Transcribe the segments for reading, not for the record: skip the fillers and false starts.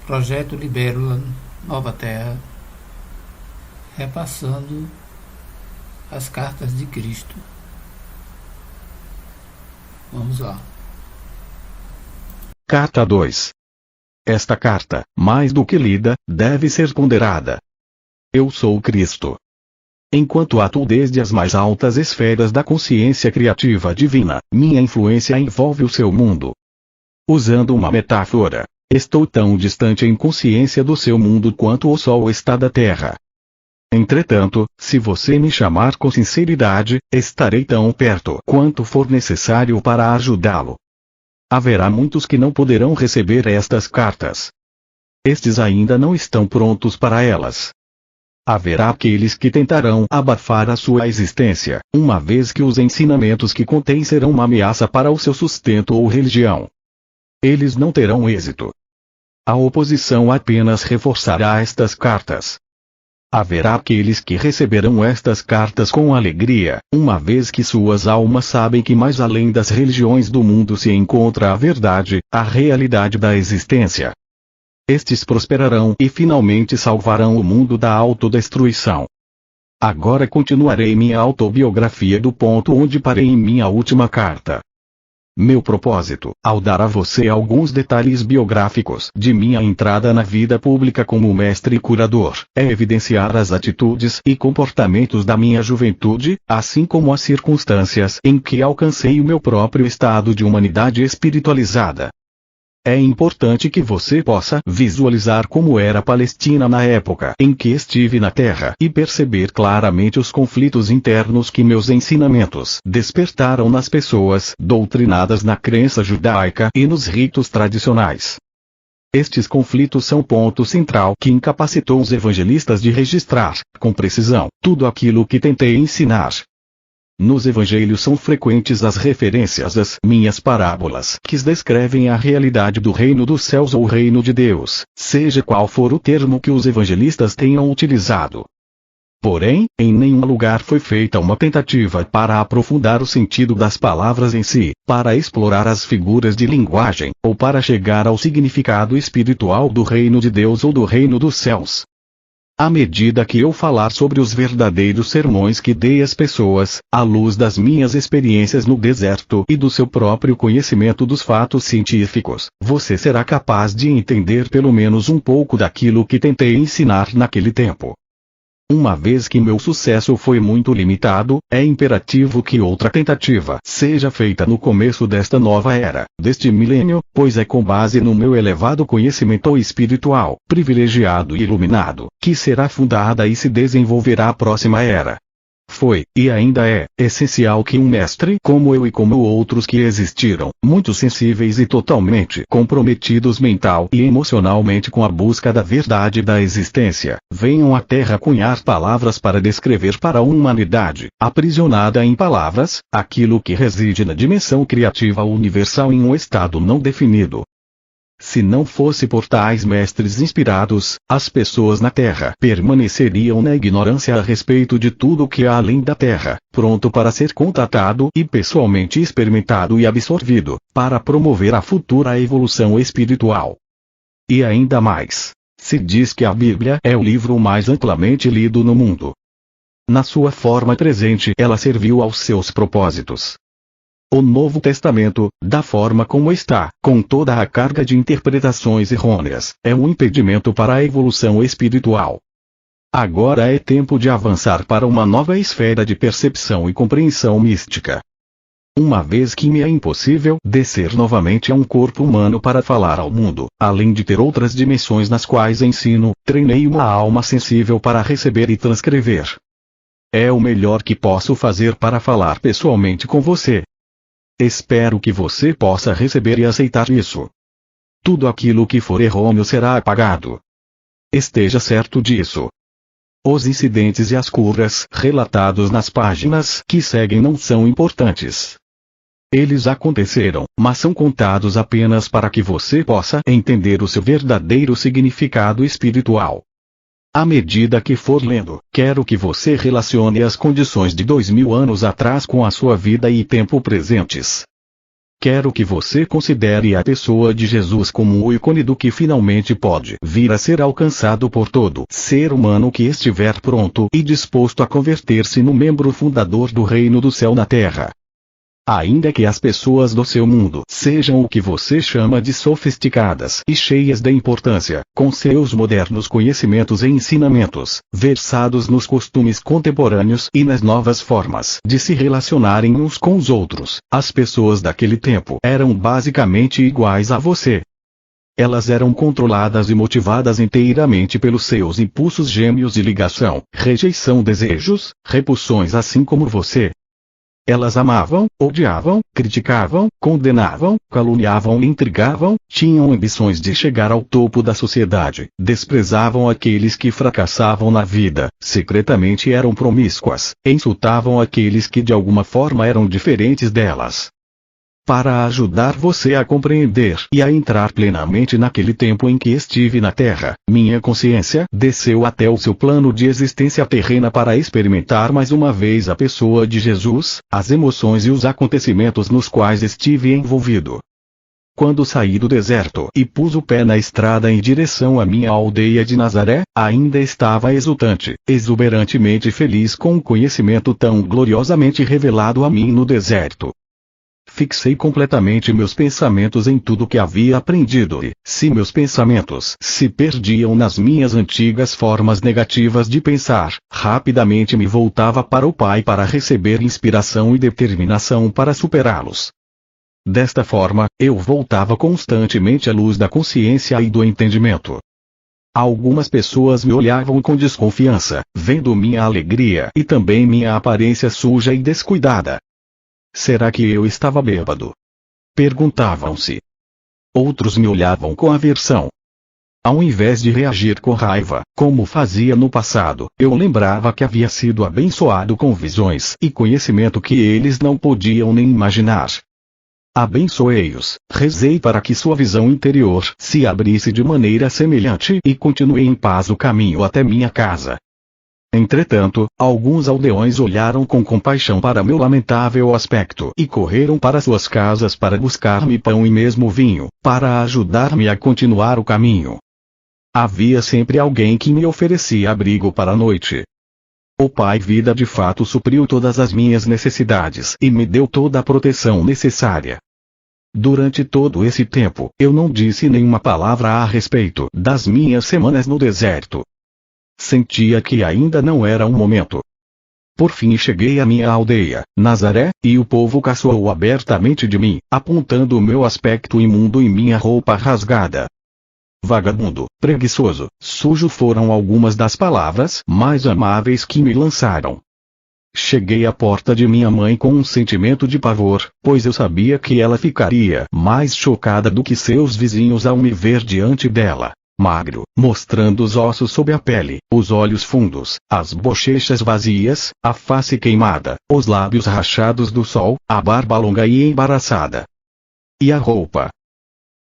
Projeto Libélula Nova Terra, repassando as cartas de Cristo. Vamos lá. Carta 2. Esta carta, mais do que lida, deve ser ponderada. Eu sou Cristo. Enquanto atuo desde as mais altas esferas da consciência criativa divina, minha influência envolve o seu mundo. Usando uma metáfora, estou tão distante em consciência do seu mundo quanto o Sol está da Terra. Entretanto, se você me chamar com sinceridade, estarei tão perto quanto for necessário para ajudá-lo. Haverá muitos que não poderão receber estas cartas. Estes ainda não estão prontos para elas. Haverá aqueles que tentarão abafar a sua existência, uma vez que os ensinamentos que contém serão uma ameaça para o seu sustento ou religião. Eles não terão êxito. A oposição apenas reforçará estas cartas. Haverá aqueles que receberão estas cartas com alegria, uma vez que suas almas sabem que mais além das religiões do mundo se encontra a verdade, a realidade da existência. Estes prosperarão e finalmente salvarão o mundo da autodestruição. Agora continuarei minha autobiografia do ponto onde parei em minha última carta. Meu propósito, ao dar a você alguns detalhes biográficos de minha entrada na vida pública como mestre e curador, é evidenciar as atitudes e comportamentos da minha juventude, assim como as circunstâncias em que alcancei o meu próprio estado de humanidade espiritualizada. É importante que você possa visualizar como era a Palestina na época em que estive na Terra e perceber claramente os conflitos internos que meus ensinamentos despertaram nas pessoas doutrinadas na crença judaica e nos ritos tradicionais. Estes conflitos são ponto central que incapacitou os evangelistas de registrar, com precisão, tudo aquilo que tentei ensinar. Nos evangelhos são frequentes as referências às minhas parábolas que descrevem a realidade do reino dos céus ou reino de Deus, seja qual for o termo que os evangelistas tenham utilizado. Porém, em nenhum lugar foi feita uma tentativa para aprofundar o sentido das palavras em si, para explorar as figuras de linguagem, ou para chegar ao significado espiritual do reino de Deus ou do reino dos céus. À medida que eu falar sobre os verdadeiros sermões que dei às pessoas, à luz das minhas experiências no deserto e do seu próprio conhecimento dos fatos científicos, você será capaz de entender pelo menos um pouco daquilo que tentei ensinar naquele tempo. Uma vez que meu sucesso foi muito limitado, é imperativo que outra tentativa seja feita no começo desta nova era, deste milênio, pois é com base no meu elevado conhecimento espiritual, privilegiado e iluminado, que será fundada e se desenvolverá a próxima era. Foi, e ainda é, essencial que um mestre como eu e como outros que existiram, muito sensíveis e totalmente comprometidos mental e emocionalmente com a busca da verdade da existência, venham à Terra cunhar palavras para descrever para a humanidade, aprisionada em palavras, aquilo que reside na dimensão criativa universal em um estado não definido. Se não fosse por tais mestres inspirados, as pessoas na Terra permaneceriam na ignorância a respeito de tudo o que há além da Terra, pronto para ser contatado e pessoalmente experimentado e absorvido, para promover a futura evolução espiritual. E ainda mais, se diz que a Bíblia é o livro mais amplamente lido no mundo. Na sua forma presente ela serviu aos seus propósitos. O Novo Testamento, da forma como está, com toda a carga de interpretações errôneas, é um impedimento para a evolução espiritual. Agora é tempo de avançar para uma nova esfera de percepção e compreensão mística. Uma vez que me é impossível descer novamente a um corpo humano para falar ao mundo, além de ter outras dimensões nas quais ensino, treinei uma alma sensível para receber e transcrever. É o melhor que posso fazer para falar pessoalmente com você. Espero que você possa receber e aceitar isso. Tudo aquilo que for errôneo será apagado. Esteja certo disso. Os incidentes e as curas relatados nas páginas que seguem não são importantes. Eles aconteceram, mas são contados apenas para que você possa entender o seu verdadeiro significado espiritual. À medida que for lendo, quero que você relacione as condições de 2000 anos atrás com a sua vida e tempo presentes. Quero que você considere a pessoa de Jesus como o ícone do que finalmente pode vir a ser alcançado por todo ser humano que estiver pronto e disposto a converter-se no membro fundador do reino do céu na terra. Ainda que as pessoas do seu mundo sejam o que você chama de sofisticadas e cheias de importância, com seus modernos conhecimentos e ensinamentos, versados nos costumes contemporâneos e nas novas formas de se relacionarem uns com os outros, as pessoas daquele tempo eram basicamente iguais a você. Elas eram controladas e motivadas inteiramente pelos seus impulsos gêmeos de ligação, rejeição, desejos, repulsões, assim como você. Elas amavam, odiavam, criticavam, condenavam, caluniavam e intrigavam, tinham ambições de chegar ao topo da sociedade, desprezavam aqueles que fracassavam na vida, secretamente eram promíscuas, insultavam aqueles que de alguma forma eram diferentes delas. Para ajudar você a compreender e a entrar plenamente naquele tempo em que estive na Terra, minha consciência desceu até o seu plano de existência terrena para experimentar mais uma vez a pessoa de Jesus, as emoções e os acontecimentos nos quais estive envolvido. Quando saí do deserto e pus o pé na estrada em direção à minha aldeia de Nazaré, ainda estava exultante, exuberantemente feliz com o conhecimento tão gloriosamente revelado a mim no deserto. Fixei completamente meus pensamentos em tudo que havia aprendido e, se meus pensamentos se perdiam nas minhas antigas formas negativas de pensar, rapidamente me voltava para o Pai para receber inspiração e determinação para superá-los. Desta forma, eu voltava constantemente à luz da consciência e do entendimento. Algumas pessoas me olhavam com desconfiança, vendo minha alegria e também minha aparência suja e descuidada. Será que eu estava bêbado? Perguntavam-se. Outros me olhavam com aversão. Ao invés de reagir com raiva, como fazia no passado, eu lembrava que havia sido abençoado com visões e conhecimento que eles não podiam nem imaginar. Abençoei-os, rezei para que sua visão interior se abrisse de maneira semelhante e continuei em paz o caminho até minha casa. Entretanto, alguns aldeões olharam com compaixão para meu lamentável aspecto e correram para suas casas para buscar-me pão e mesmo vinho, para ajudar-me a continuar o caminho. Havia sempre alguém que me oferecia abrigo para a noite. O Pai Vida de fato supriu todas as minhas necessidades e me deu toda a proteção necessária. Durante todo esse tempo, eu não disse nenhuma palavra a respeito das minhas semanas no deserto. Sentia que ainda não era o momento. Por fim cheguei à minha aldeia, Nazaré, e o povo caçoou abertamente de mim, apontando o meu aspecto imundo e minha roupa rasgada. Vagabundo, preguiçoso, sujo foram algumas das palavras mais amáveis que me lançaram. Cheguei à porta de minha mãe com um sentimento de pavor, pois eu sabia que ela ficaria mais chocada do que seus vizinhos ao me ver diante dela. Magro, mostrando os ossos sob a pele, os olhos fundos, as bochechas vazias, a face queimada, os lábios rachados do sol, a barba longa e embaraçada. E a roupa?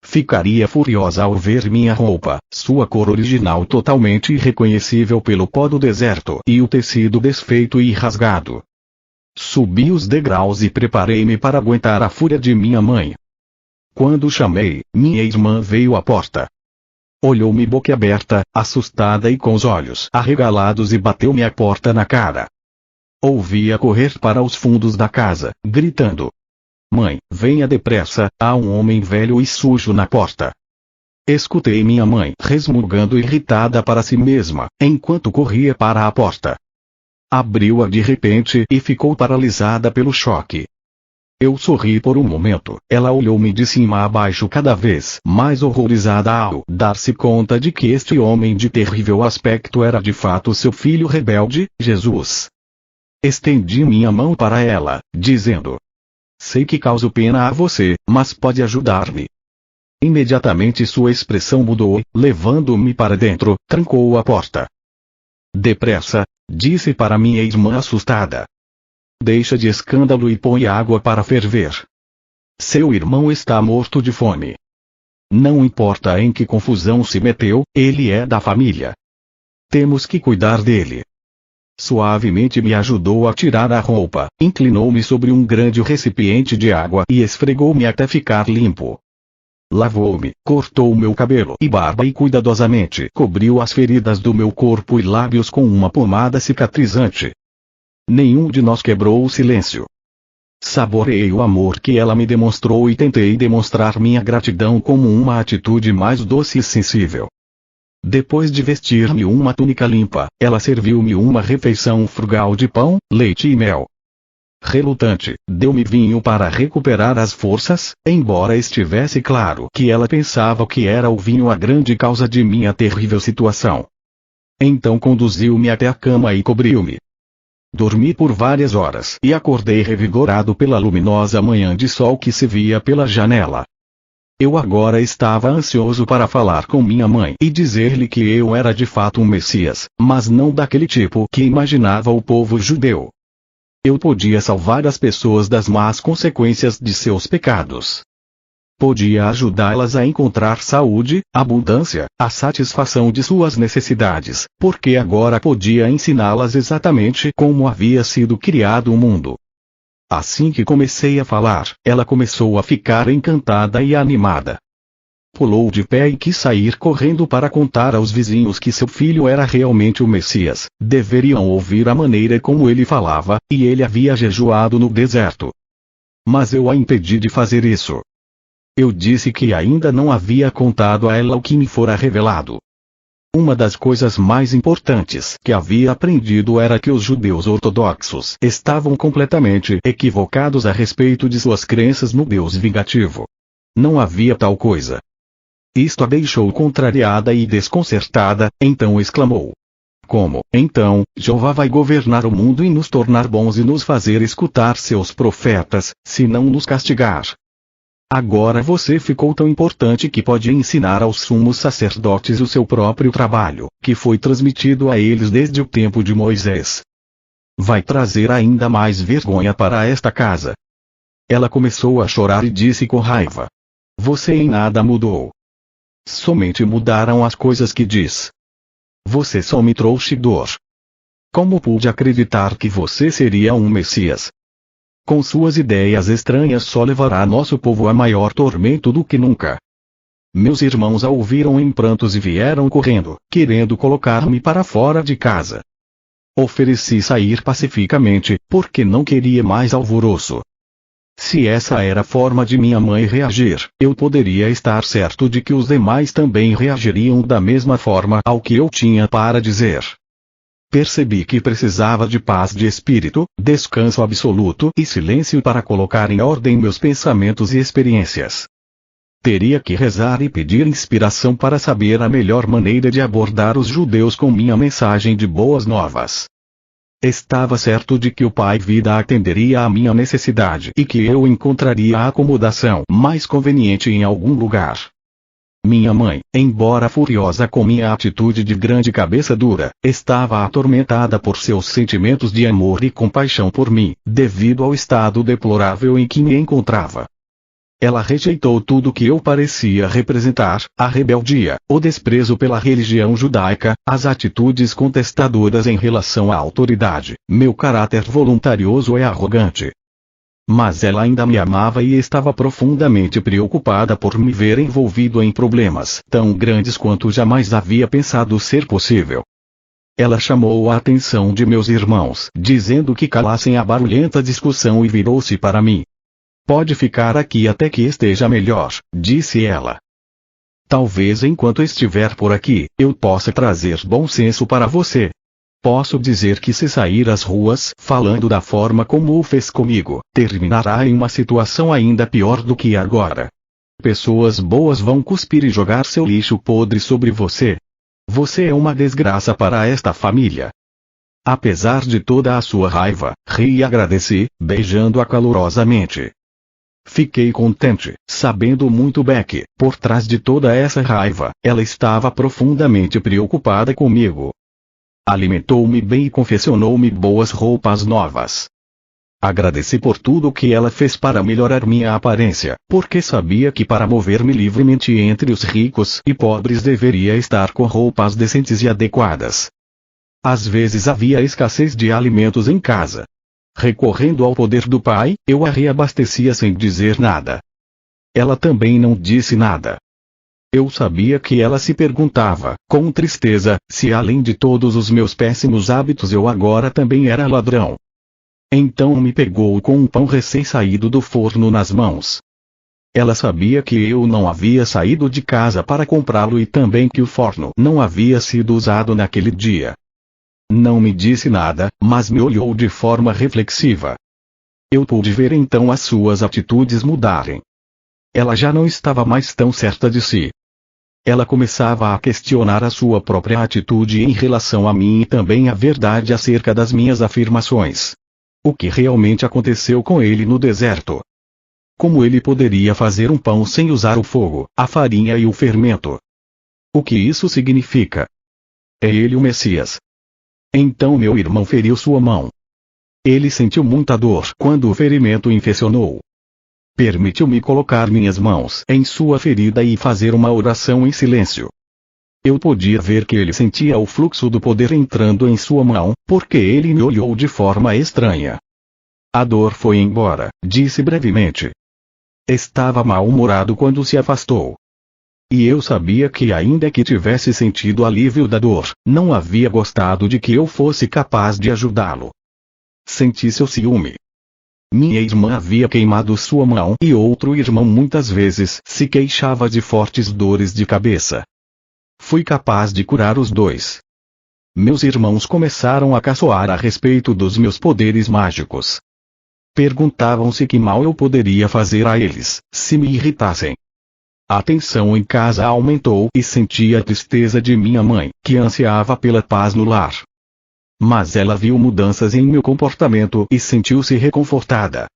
Ficaria furiosa ao ver minha roupa, sua cor original totalmente irreconhecível pelo pó do deserto e o tecido desfeito e rasgado. Subi os degraus e preparei-me para aguentar a fúria de minha mãe. Quando chamei, minha irmã veio à porta. Olhou-me boquiaberta, assustada e com os olhos arregalados e bateu-me a porta na cara. Ouvi-a correr para os fundos da casa, gritando: "Mãe, venha depressa, há um homem velho e sujo na porta." Escutei minha mãe resmungando irritada para si mesma, enquanto corria para a porta. Abriu-a de repente e ficou paralisada pelo choque. Eu sorri por um momento, ela olhou-me de cima a baixo cada vez mais horrorizada ao dar-se conta de que este homem de terrível aspecto era de fato seu filho rebelde, Jesus. Estendi minha mão para ela, dizendo: "Sei que causo pena a você, mas pode ajudar-me." Imediatamente sua expressão mudou e, levando-me para dentro, trancou a porta. "Depressa", disse para minha irmã assustada. "Deixa de escândalo e põe água para ferver. Seu irmão está morto de fome. Não importa em que confusão se meteu, ele é da família. Temos que cuidar dele." Suavemente me ajudou a tirar a roupa, inclinou-me sobre um grande recipiente de água e esfregou-me até ficar limpo. Lavou-me, cortou meu cabelo e barba e cuidadosamente cobriu as feridas do meu corpo e lábios com uma pomada cicatrizante. Nenhum de nós quebrou o silêncio. Saboreei o amor que ela me demonstrou e tentei demonstrar minha gratidão como uma atitude mais doce e sensível. Depois de vestir-me uma túnica limpa, ela serviu-me uma refeição frugal de pão, leite e mel. Relutante, deu-me vinho para recuperar as forças, embora estivesse claro que ela pensava que era o vinho a grande causa de minha terrível situação. Então conduziu-me até a cama e cobriu-me. Dormi por várias horas e acordei revigorado pela luminosa manhã de sol que se via pela janela. Eu agora estava ansioso para falar com minha mãe e dizer-lhe que eu era de fato um Messias, mas não daquele tipo que imaginava o povo judeu. Eu podia salvar as pessoas das más consequências de seus pecados. Podia ajudá-las a encontrar saúde, abundância, a satisfação de suas necessidades, porque agora podia ensiná-las exatamente como havia sido criado o mundo. Assim que comecei a falar, ela começou a ficar encantada e animada. Pulou de pé e quis sair correndo para contar aos vizinhos que seu filho era realmente o Messias, deveriam ouvir a maneira como ele falava, e ele havia jejuado no deserto. Mas eu a impedi de fazer isso. Eu disse que ainda não havia contado a ela o que me fora revelado. Uma das coisas mais importantes que havia aprendido era que os judeus ortodoxos estavam completamente equivocados a respeito de suas crenças no Deus vingativo. Não havia tal coisa. Isto a deixou contrariada e desconcertada, então exclamou: como, então, Jeová vai governar o mundo e nos tornar bons e nos fazer escutar seus profetas, se não nos castigar? Agora você ficou tão importante que pode ensinar aos sumos sacerdotes o seu próprio trabalho, que foi transmitido a eles desde o tempo de Moisés. Vai trazer ainda mais vergonha para esta casa. Ela começou a chorar e disse com raiva: você em nada mudou. Somente mudaram as coisas que diz. Você só me trouxe dor. Como pude acreditar que você seria um Messias? Com suas ideias estranhas só levará nosso povo a maior tormento do que nunca. Meus irmãos a ouviram em prantos e vieram correndo, querendo colocar-me para fora de casa. Ofereci sair pacificamente, porque não queria mais alvoroço. Se essa era a forma de minha mãe reagir, eu poderia estar certo de que os demais também reagiriam da mesma forma ao que eu tinha para dizer. Percebi que precisava de paz de espírito, descanso absoluto e silêncio para colocar em ordem meus pensamentos e experiências. Teria que rezar e pedir inspiração para saber a melhor maneira de abordar os judeus com minha mensagem de boas novas. Estava certo de que o Pai Vida atenderia à minha necessidade e que eu encontraria a acomodação mais conveniente em algum lugar. Minha mãe, embora furiosa com minha atitude de grande cabeça dura, estava atormentada por seus sentimentos de amor e compaixão por mim, devido ao estado deplorável em que me encontrava. Ela rejeitou tudo que eu parecia representar, a rebeldia, o desprezo pela religião judaica, as atitudes contestadoras em relação à autoridade, meu caráter voluntarioso e arrogante. Mas ela ainda me amava e estava profundamente preocupada por me ver envolvido em problemas tão grandes quanto jamais havia pensado ser possível. Ela chamou a atenção de meus irmãos, dizendo que calassem a barulhenta discussão e virou-se para mim. Pode ficar aqui até que esteja melhor, disse ela. Talvez enquanto estiver por aqui, eu possa trazer bom senso para você. Posso dizer que se sair às ruas falando da forma como o fez comigo, terminará em uma situação ainda pior do que agora. Pessoas boas vão cuspir e jogar seu lixo podre sobre você. Você é uma desgraça para esta família. Apesar de toda a sua raiva, ri e agradeci, beijando-a calorosamente. Fiquei contente, sabendo muito bem que, por trás de toda essa raiva, ela estava profundamente preocupada comigo. Alimentou-me bem e confeccionou-me boas roupas novas. Agradeci por tudo o que ela fez para melhorar minha aparência, porque sabia que para mover-me livremente entre os ricos e pobres deveria estar com roupas decentes e adequadas. Às vezes havia escassez de alimentos em casa. Recorrendo ao poder do pai, eu a reabastecia sem dizer nada. Ela também não disse nada. Eu sabia que ela se perguntava, com tristeza, se além de todos os meus péssimos hábitos eu agora também era ladrão. Então me pegou com um pão recém-saído do forno nas mãos. Ela sabia que eu não havia saído de casa para comprá-lo e também que o forno não havia sido usado naquele dia. Não me disse nada, mas me olhou de forma reflexiva. Eu pude ver então as suas atitudes mudarem. Ela já não estava mais tão certa de si. Ela começava a questionar a sua própria atitude em relação a mim e também a verdade acerca das minhas afirmações. O que realmente aconteceu com ele no deserto? Como ele poderia fazer um pão sem usar o fogo, a farinha e o fermento? O que isso significa? É ele o Messias. Então meu irmão feriu sua mão. Ele sentiu muita dor quando o ferimento infeccionou. Permitiu-me colocar minhas mãos em sua ferida e fazer uma oração em silêncio. Eu podia ver que ele sentia o fluxo do poder entrando em sua mão, porque ele me olhou de forma estranha. A dor foi embora, disse brevemente. Estava mal-humorado quando se afastou. E eu sabia que ainda que tivesse sentido o alívio da dor, não havia gostado de que eu fosse capaz de ajudá-lo. Senti seu ciúme. Minha irmã havia queimado sua mão e outro irmão muitas vezes se queixava de fortes dores de cabeça. Fui capaz de curar os dois. Meus irmãos começaram a caçoar a respeito dos meus poderes mágicos. Perguntavam-se que mal eu poderia fazer a eles, se me irritassem. A tensão em casa aumentou e senti a tristeza de minha mãe, que ansiava pela paz no lar. Mas ela viu mudanças em meu comportamento e sentiu-se reconfortada.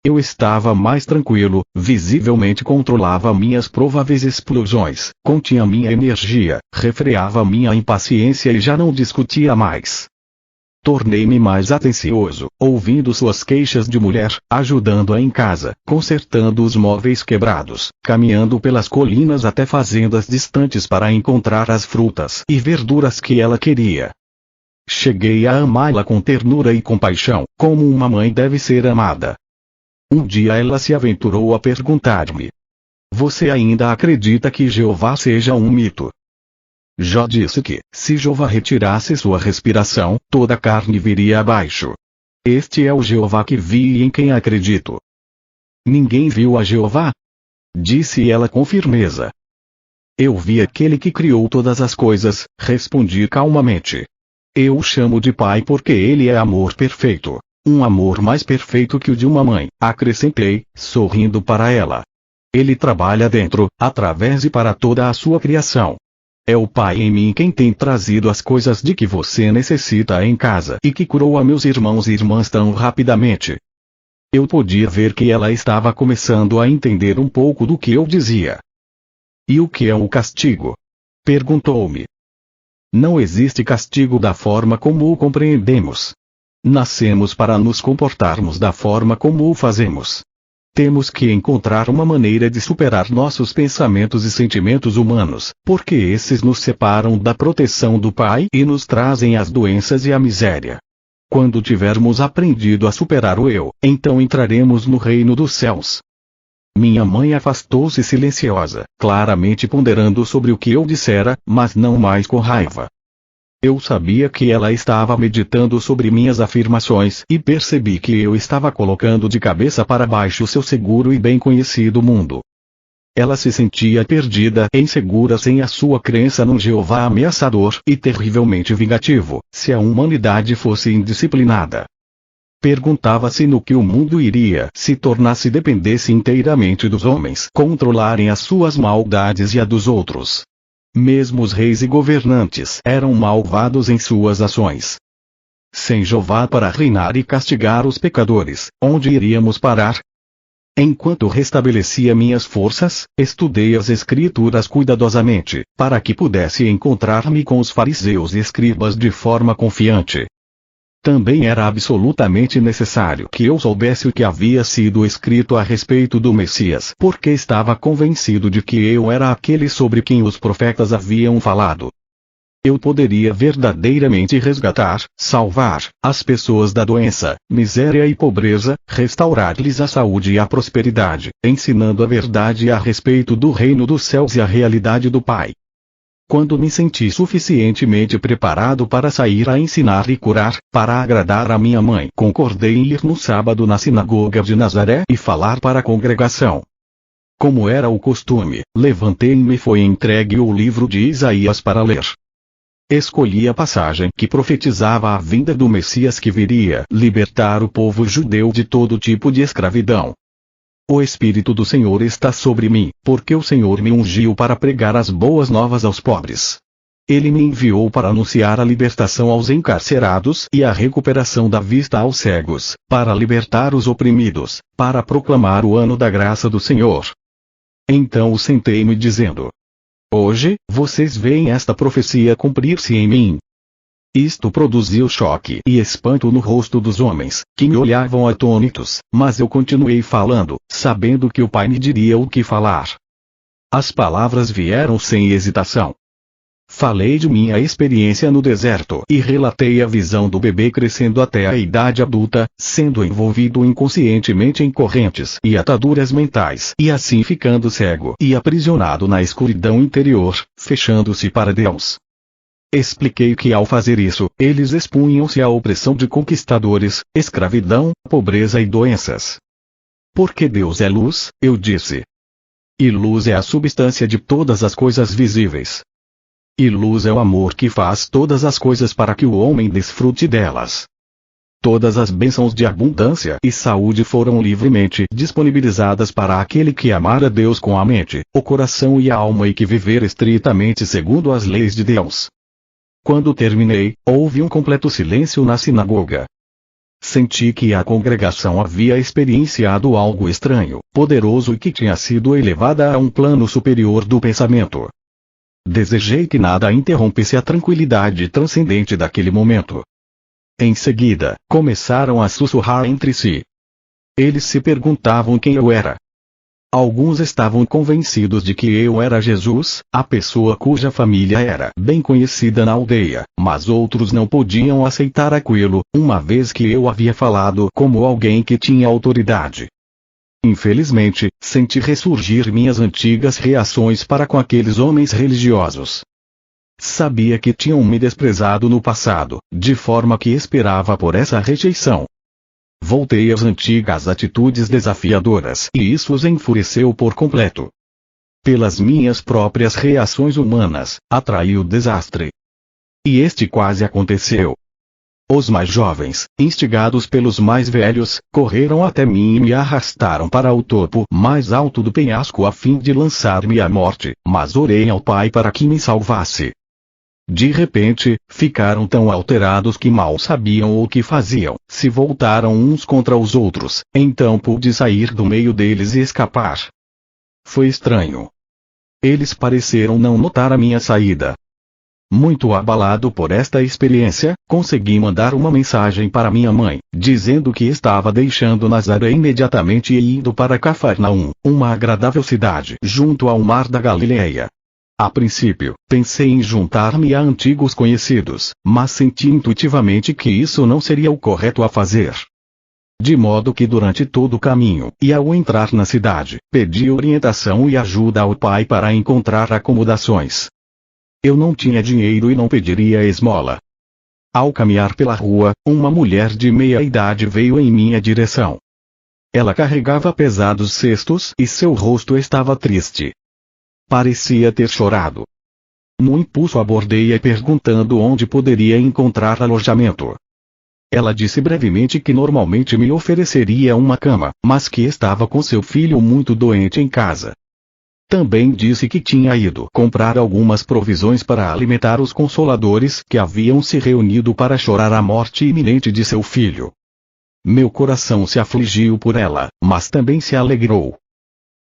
Eu estava mais tranquilo, visivelmente controlava minhas prováveis explosões, continha minha energia, refreava minha impaciência e já não discutia mais. Tornei-me mais atencioso, ouvindo suas queixas de mulher, ajudando-a em casa, consertando os móveis quebrados, caminhando pelas colinas até fazendas distantes para encontrar as frutas e verduras que ela queria. Cheguei a amá-la com ternura e compaixão, como uma mãe deve ser amada. Um dia ela se aventurou a perguntar-me: "Você ainda acredita que Jeová seja um mito?" Já disse que, se Jeová retirasse sua respiração, toda a carne viria abaixo. Este é o Jeová que vi e em quem acredito. Ninguém viu a Jeová? Disse ela com firmeza. Eu vi aquele que criou todas as coisas, respondi calmamente. Eu o chamo de pai porque ele é amor perfeito. Um amor mais perfeito que o de uma mãe, acrescentei, sorrindo para ela. Ele trabalha dentro, através e para toda a sua criação. É o Pai em mim quem tem trazido as coisas de que você necessita em casa e que curou a meus irmãos e irmãs tão rapidamente. Eu podia ver que ela estava começando a entender um pouco do que eu dizia. E o que é o castigo? Perguntou-me. Não existe castigo da forma como o compreendemos. Nascemos para nos comportarmos da forma como o fazemos. Temos que encontrar uma maneira de superar nossos pensamentos e sentimentos humanos, porque esses nos separam da proteção do Pai e nos trazem as doenças e a miséria. Quando tivermos aprendido a superar o eu, então entraremos no reino dos céus. Minha mãe afastou-se silenciosa, claramente ponderando sobre o que eu dissera, mas não mais com raiva. Eu sabia que ela estava meditando sobre minhas afirmações e percebi que eu estava colocando de cabeça para baixo seu seguro e bem conhecido mundo. Ela se sentia perdida e insegura sem a sua crença num Jeová ameaçador e terrivelmente vingativo, se a humanidade fosse indisciplinada. Perguntava-se no que o mundo iria se tornasse dependesse inteiramente dos homens controlarem as suas maldades e a dos outros. Mesmo os reis e governantes eram malvados em suas ações. Sem Jeová para reinar e castigar os pecadores, onde iríamos parar? Enquanto restabelecia minhas forças, estudei as Escrituras cuidadosamente, para que pudesse encontrar-me com os fariseus e escribas de forma confiante. Também era absolutamente necessário que eu soubesse o que havia sido escrito a respeito do Messias, porque estava convencido de que eu era aquele sobre quem os profetas haviam falado. eu poderia verdadeiramente resgatar, salvar, as pessoas da doença, miséria e pobreza, restaurar-lhes a saúde e a prosperidade, ensinando a verdade a respeito do reino dos céus e a realidade do Pai. Quando me senti suficientemente preparado para sair a ensinar e curar, para agradar a minha mãe, concordei em ir no sábado na sinagoga de Nazaré e falar para a congregação. Como era o costume, levantei-me e foi entregue o livro de Isaías para ler. Escolhi a passagem que profetizava a vinda do Messias que viria libertar o povo judeu de todo tipo de escravidão. O Espírito do Senhor está sobre mim, porque o Senhor me ungiu para pregar as boas novas aos pobres. Ele me enviou para anunciar a libertação aos encarcerados e a recuperação da vista aos cegos, para libertar os oprimidos, para proclamar o ano da graça do Senhor. Então sentei-me dizendo: hoje, vocês veem esta profecia cumprir-se em mim. Isto produziu choque e espanto no rosto dos homens, que me olhavam atônitos, mas eu continuei falando, sabendo que o Pai me diria o que falar. As palavras vieram sem hesitação. Falei de minha experiência no deserto e relatei a visão do bebê crescendo até a idade adulta, sendo envolvido inconscientemente em correntes e ataduras mentais e assim ficando cego e aprisionado na escuridão interior, fechando-se para Deus. Expliquei que ao fazer isso, eles expunham-se à opressão de conquistadores, escravidão, pobreza e doenças. Porque Deus é luz, eu disse. E luz é a substância de todas as coisas visíveis. E luz é o amor que faz todas as coisas para que o homem desfrute delas. Todas as bênçãos de abundância e saúde foram livremente disponibilizadas para aquele que amar a Deus com a mente, o coração e a alma e que viver estritamente segundo as leis de Deus. Quando terminei, houve um completo silêncio na sinagoga. Senti que a congregação havia experienciado algo estranho, poderoso e que tinha sido elevada a um plano superior do pensamento. Desejei que nada interrompesse a tranquilidade transcendente daquele momento. Em seguida, começaram a sussurrar entre si. Eles se perguntavam quem eu era. Alguns estavam convencidos de que eu era Jesus, a pessoa cuja família era bem conhecida na aldeia, mas outros não podiam aceitar aquilo, uma vez que eu havia falado como alguém que tinha autoridade. Infelizmente, senti ressurgir minhas antigas reações para com aqueles homens religiosos. Sabia que tinham me desprezado no passado, de forma que esperava por essa rejeição. Voltei às antigas atitudes desafiadoras e isso os enfureceu por completo. Pelas minhas próprias reações humanas, atraí o desastre. E este quase aconteceu. Os mais jovens, instigados pelos mais velhos, correram até mim e me arrastaram para o topo mais alto do penhasco a fim de lançar-me à morte, mas orei ao Pai para que me salvasse. De repente, ficaram tão alterados que mal sabiam o que faziam, se voltaram uns contra os outros, então pude sair do meio deles e escapar. Foi estranho. Eles pareceram não notar a minha saída. Muito abalado por esta experiência, consegui mandar uma mensagem para minha mãe, dizendo que estava deixando Nazaré imediatamente e indo para Cafarnaum, uma agradável cidade junto ao mar da Galileia. A princípio, pensei em juntar-me a antigos conhecidos, mas senti intuitivamente que isso não seria o correto a fazer. De modo que durante todo o caminho, e ao entrar na cidade, pedi orientação e ajuda ao Pai para encontrar acomodações. Eu não tinha dinheiro e não pediria esmola. Ao caminhar pela rua, uma mulher de meia idade veio em minha direção. Ela carregava pesados cestos e seu rosto estava triste. Parecia ter chorado. No impulso abordei-a perguntando onde poderia encontrar alojamento. Ela disse brevemente que normalmente me ofereceria uma cama, mas que estava com seu filho muito doente em casa. Também disse que tinha ido comprar algumas provisões para alimentar os consoladores que haviam se reunido para chorar a morte iminente de seu filho. Meu coração se afligiu por ela, mas também se alegrou.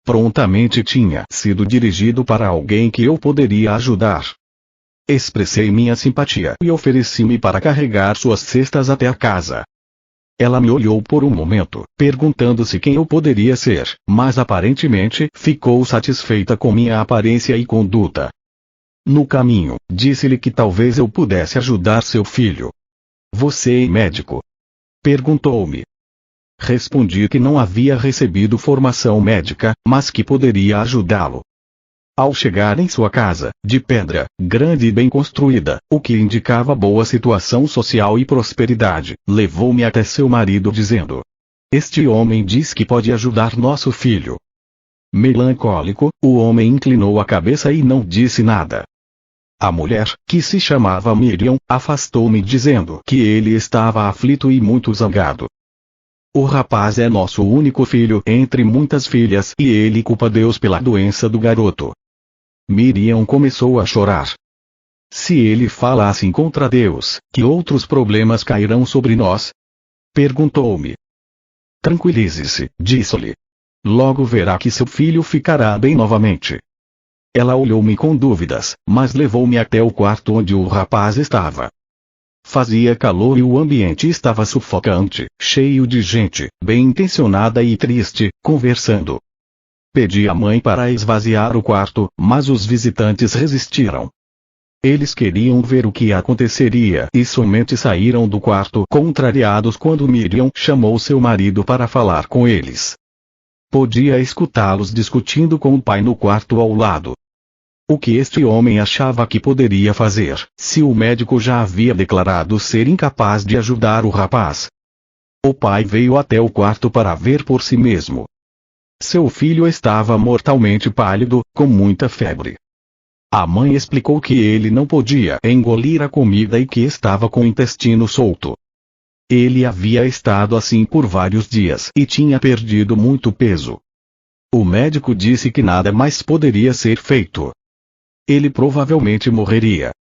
Prontamente tinha sido dirigido para alguém que eu poderia ajudar. Expressei minha simpatia e ofereci-me para carregar suas cestas até a casa. Ela me olhou por um momento, perguntando-se quem eu poderia ser, mas aparentemente ficou satisfeita com minha aparência e conduta. No caminho, disse-lhe que talvez eu pudesse ajudar seu filho. Você é médico? Perguntou-me. Respondi que não havia recebido formação médica, mas que poderia ajudá-lo. Ao chegar em sua casa, de pedra, grande e bem construída, o que indicava boa situação social e prosperidade, levou-me até seu marido dizendo: este homem diz que pode ajudar nosso filho. Melancólico, o homem inclinou a cabeça e não disse nada. A mulher, que se chamava Miriam, afastou-me dizendo que ele estava aflito e muito zangado. O rapaz é nosso único filho entre muitas filhas e ele culpa Deus pela doença do garoto. Miriam começou a chorar. Se ele falasse contra Deus, que outros problemas cairão sobre nós? Perguntou-me. Tranquilize-se, disse-lhe. Logo verá que seu filho ficará bem novamente. Ela olhou-me com dúvidas, mas levou-me até o quarto onde o rapaz estava. Fazia calor e o ambiente estava sufocante, cheio de gente, bem intencionada e triste, conversando. Pedi à mãe para esvaziar o quarto, mas os visitantes resistiram. Eles queriam ver o que aconteceria e somente saíram do quarto contrariados quando Miriam chamou seu marido para falar com eles. Podia escutá-los discutindo com o pai no quarto ao lado. O que este homem achava que poderia fazer, se o médico já havia declarado ser incapaz de ajudar o rapaz? O pai veio até o quarto para ver por si mesmo. Seu filho estava mortalmente pálido, com muita febre. A mãe explicou que ele não podia engolir a comida e que estava com o intestino solto. Ele havia estado assim por vários dias e tinha perdido muito peso. O médico disse que nada mais poderia ser feito. Ele provavelmente morreria.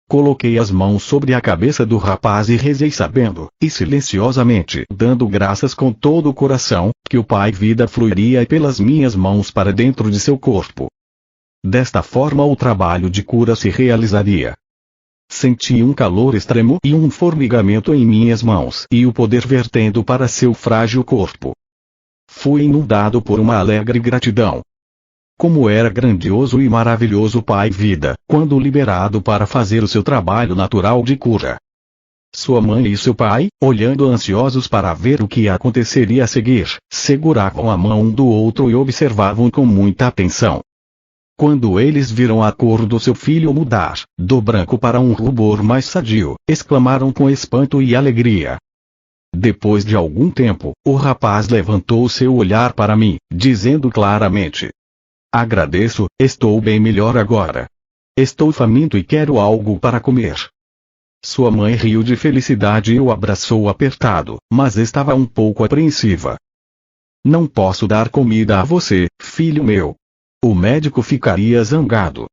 Coloquei as mãos sobre a cabeça do rapaz e rezei sabendo, e silenciosamente dando graças com todo o coração, que o Pai Vida fluiria pelas minhas mãos para dentro de seu corpo. Desta forma o trabalho de cura se realizaria. Senti um calor extremo e um formigamento em minhas mãos e o poder vertendo para seu frágil corpo. Fui inundado por uma alegre gratidão. Como era grandioso e maravilhoso o Pai Vida, quando liberado para fazer o seu trabalho natural de cura. Sua mãe e seu pai, olhando ansiosos para ver o que aconteceria a seguir, seguravam a mão um do outro e observavam com muita atenção. Quando eles viram a cor do seu filho mudar, do branco para um rubor mais sadio, exclamaram com espanto e alegria. Depois de algum tempo, o rapaz levantou seu olhar para mim, dizendo claramente: agradeço, estou bem melhor agora. Estou faminto e quero algo para comer. Sua mãe riu de felicidade e o abraçou apertado, mas estava um pouco apreensiva. Não posso dar comida a você, filho meu. O médico ficaria zangado.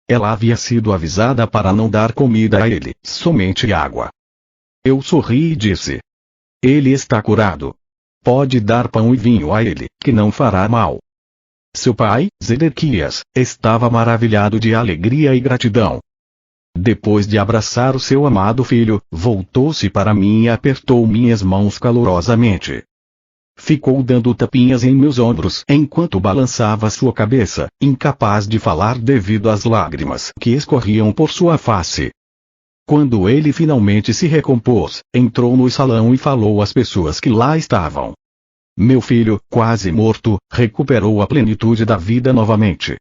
Ela havia sido avisada para não dar comida a ele, somente água. Eu sorri e disse: ele está curado. Pode dar pão e vinho a ele, que não fará mal. Seu pai, Zedequias, estava maravilhado de alegria e gratidão. Depois de abraçar o seu amado filho, voltou-se para mim e apertou minhas mãos calorosamente. Ficou dando tapinhas em meus ombros enquanto balançava sua cabeça, incapaz de falar devido às lágrimas que escorriam por sua face. Quando ele finalmente se recompôs, entrou no salão e falou às pessoas que lá estavam. Meu filho, quase morto, recuperou a plenitude da vida novamente.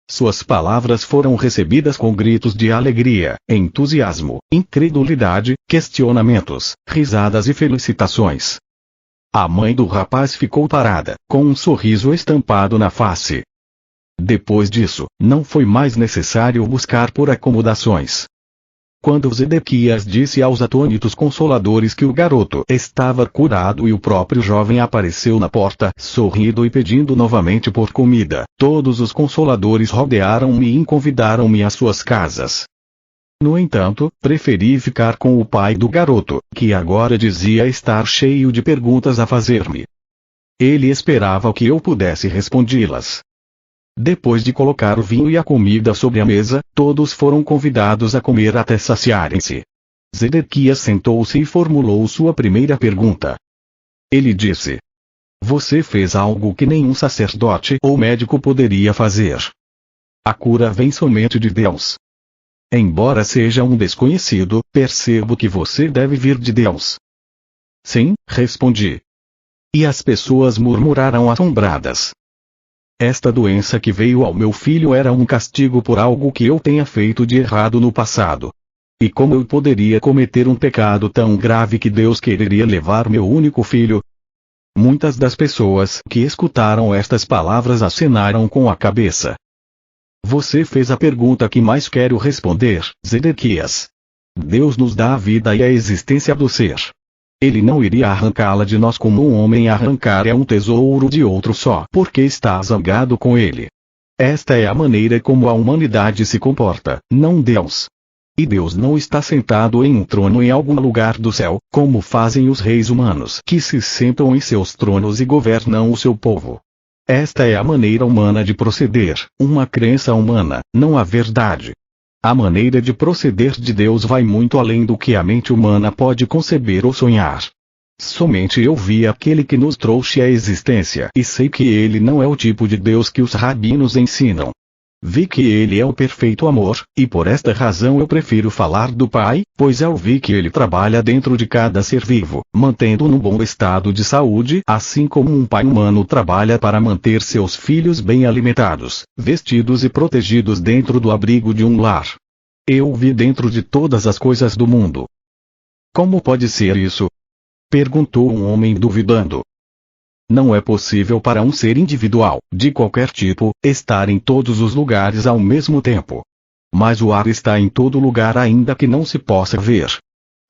Suas palavras foram recebidas com gritos de alegria, entusiasmo, incredulidade, questionamentos, risadas e felicitações. A mãe do rapaz ficou parada, com um sorriso estampado na face. Depois disso, não foi mais necessário buscar por acomodações. Quando Zedequias disse aos atônitos consoladores que o garoto estava curado e o próprio jovem apareceu na porta, sorrindo e pedindo novamente por comida, todos os consoladores rodearam-me e convidaram-me às suas casas. No entanto, preferi ficar com o pai do garoto, que agora dizia estar cheio de perguntas a fazer-me. Ele esperava que eu pudesse respondê-las. Depois de colocar o vinho e a comida sobre a mesa, todos foram convidados a comer até saciarem-se. Zedequias sentou-se e formulou sua primeira pergunta. Ele disse: você fez algo que nenhum sacerdote ou médico poderia fazer. A cura vem somente de Deus. Embora seja um desconhecido, percebo que você deve vir de Deus. Sim, respondi. E as pessoas murmuraram assombradas. Esta doença que veio ao meu filho era um castigo por algo que eu tenha feito de errado no passado. E como eu poderia cometer um pecado tão grave que Deus quereria levar meu único filho? Muitas das pessoas que escutaram estas palavras acenaram com a cabeça. Você fez a pergunta que mais quero responder, Zedequias. Deus nos dá a vida e a existência do ser. Ele não iria arrancá-la de nós como um homem arrancar um tesouro de outro só porque está zangado com ele. Esta é a maneira como a humanidade se comporta, não Deus. E Deus não está sentado em um trono em algum lugar do céu, como fazem os reis humanos que se sentam em seus tronos e governam o seu povo. Esta é a maneira humana de proceder, uma crença humana, não a verdade. A maneira de proceder de Deus vai muito além do que a mente humana pode conceber ou sonhar. Somente eu vi aquele que nos trouxe à existência e sei que ele não é o tipo de Deus que os rabinos ensinam. Vi que ele é o perfeito amor, e por esta razão eu prefiro falar do Pai, pois eu vi que ele trabalha dentro de cada ser vivo, mantendo-o num bom estado de saúde, assim como um pai humano trabalha para manter seus filhos bem alimentados, vestidos e protegidos dentro do abrigo de um lar. Eu vi dentro de todas as coisas do mundo. Como pode ser isso? Perguntou um homem duvidando. Não é possível para um ser individual, de qualquer tipo, estar em todos os lugares ao mesmo tempo. Mas o ar está em todo lugar ainda que não se possa ver.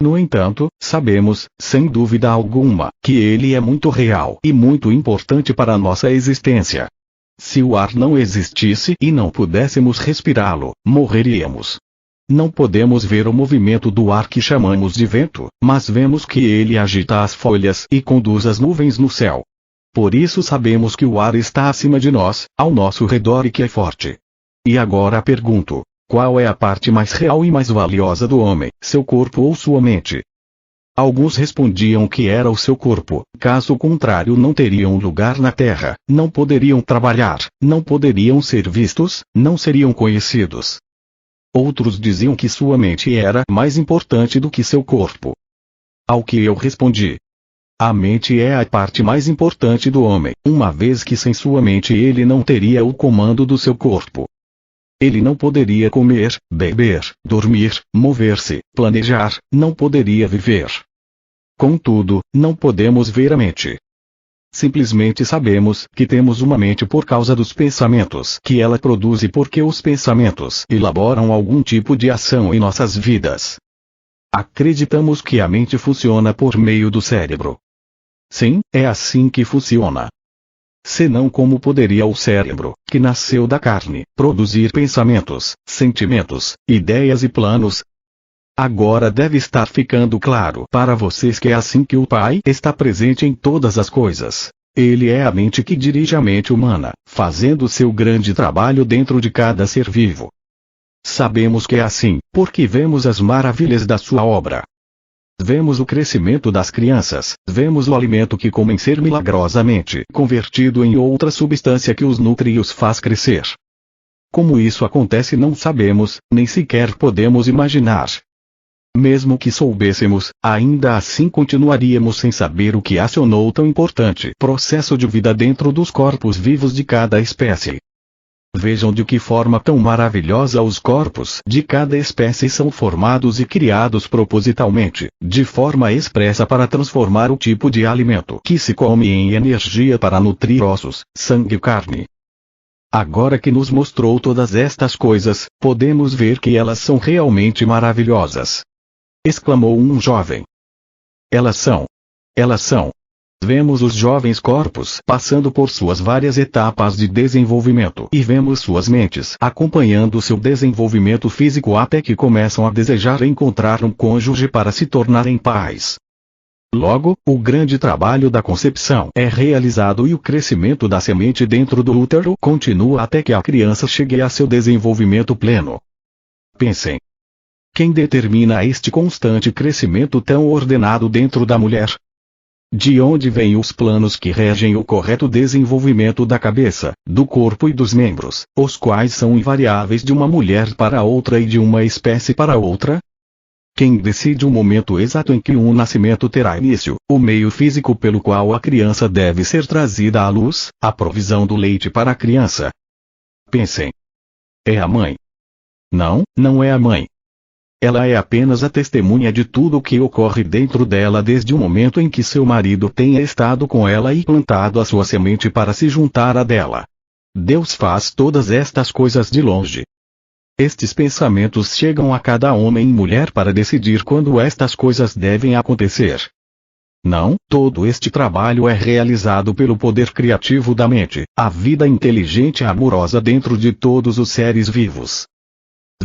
No entanto, sabemos, sem dúvida alguma, que ele é muito real e muito importante para a nossa existência. Se o ar não existisse e não pudéssemos respirá-lo, morreríamos. Não podemos ver o movimento do ar que chamamos de vento, mas vemos que ele agita as folhas e conduz as nuvens no céu. Por isso sabemos que o ar está acima de nós, ao nosso redor e que é forte. E agora pergunto, qual é a parte mais real e mais valiosa do homem, seu corpo ou sua mente? Alguns respondiam que era o seu corpo, caso contrário não teriam lugar na terra, não poderiam trabalhar, não poderiam ser vistos, não seriam conhecidos. Outros diziam que sua mente era mais importante do que seu corpo. Ao que eu respondi: a mente é a parte mais importante do homem, uma vez que sem sua mente ele não teria o comando do seu corpo. Ele não poderia comer, beber, dormir, mover-se, planejar, não poderia viver. Contudo, não podemos ver a mente. Simplesmente sabemos que temos uma mente por causa dos pensamentos que ela produz e porque os pensamentos elaboram algum tipo de ação em nossas vidas. Acreditamos que a mente funciona por meio do cérebro. Sim, é assim que funciona. Senão como poderia o cérebro, que nasceu da carne, produzir pensamentos, sentimentos, ideias e planos? Agora deve estar ficando claro para vocês que é assim que o Pai está presente em todas as coisas. Ele é a mente que dirige a mente humana, fazendo seu grande trabalho dentro de cada ser vivo. Sabemos que é assim, porque vemos as maravilhas da sua obra. Vemos o crescimento das crianças, vemos o alimento que comem ser milagrosamente convertido em outra substância que os nutre e os faz crescer. Como isso acontece não sabemos, nem sequer podemos imaginar. Mesmo que soubéssemos, ainda assim continuaríamos sem saber o que acionou tão importante processo de vida dentro dos corpos vivos de cada espécie. Vejam de que forma tão maravilhosa os corpos de cada espécie são formados e criados propositalmente, de forma expressa para transformar o tipo de alimento que se come em energia para nutrir ossos, sangue e carne. Agora que nos mostrou todas estas coisas, podemos ver que elas são realmente maravilhosas. Exclamou um jovem. Elas são. Vemos os jovens corpos passando por suas várias etapas de desenvolvimento e vemos suas mentes acompanhando seu desenvolvimento físico até que começam a desejar encontrar um cônjuge para se tornarem pais. Logo, o grande trabalho da concepção é realizado e o crescimento da semente dentro do útero continua até que a criança chegue a seu desenvolvimento pleno. Pensem. Quem determina este constante crescimento tão ordenado dentro da mulher? De onde vêm os planos que regem o correto desenvolvimento da cabeça, do corpo e dos membros, os quais são invariáveis de uma mulher para outra e de uma espécie para outra? Quem decide o momento exato em que um nascimento terá início, o meio físico pelo qual a criança deve ser trazida à luz, a provisão do leite para a criança? Pensem. É a mãe. Não, não é a mãe. Ela é apenas a testemunha de tudo o que ocorre dentro dela desde o momento em que seu marido tenha estado com ela e plantado a sua semente para se juntar à dela. Deus faz todas estas coisas de longe. Estes pensamentos chegam a cada homem e mulher para decidir quando estas coisas devem acontecer. Não, todo este trabalho é realizado pelo poder criativo da mente, a vida inteligente e amorosa dentro de todos os seres vivos.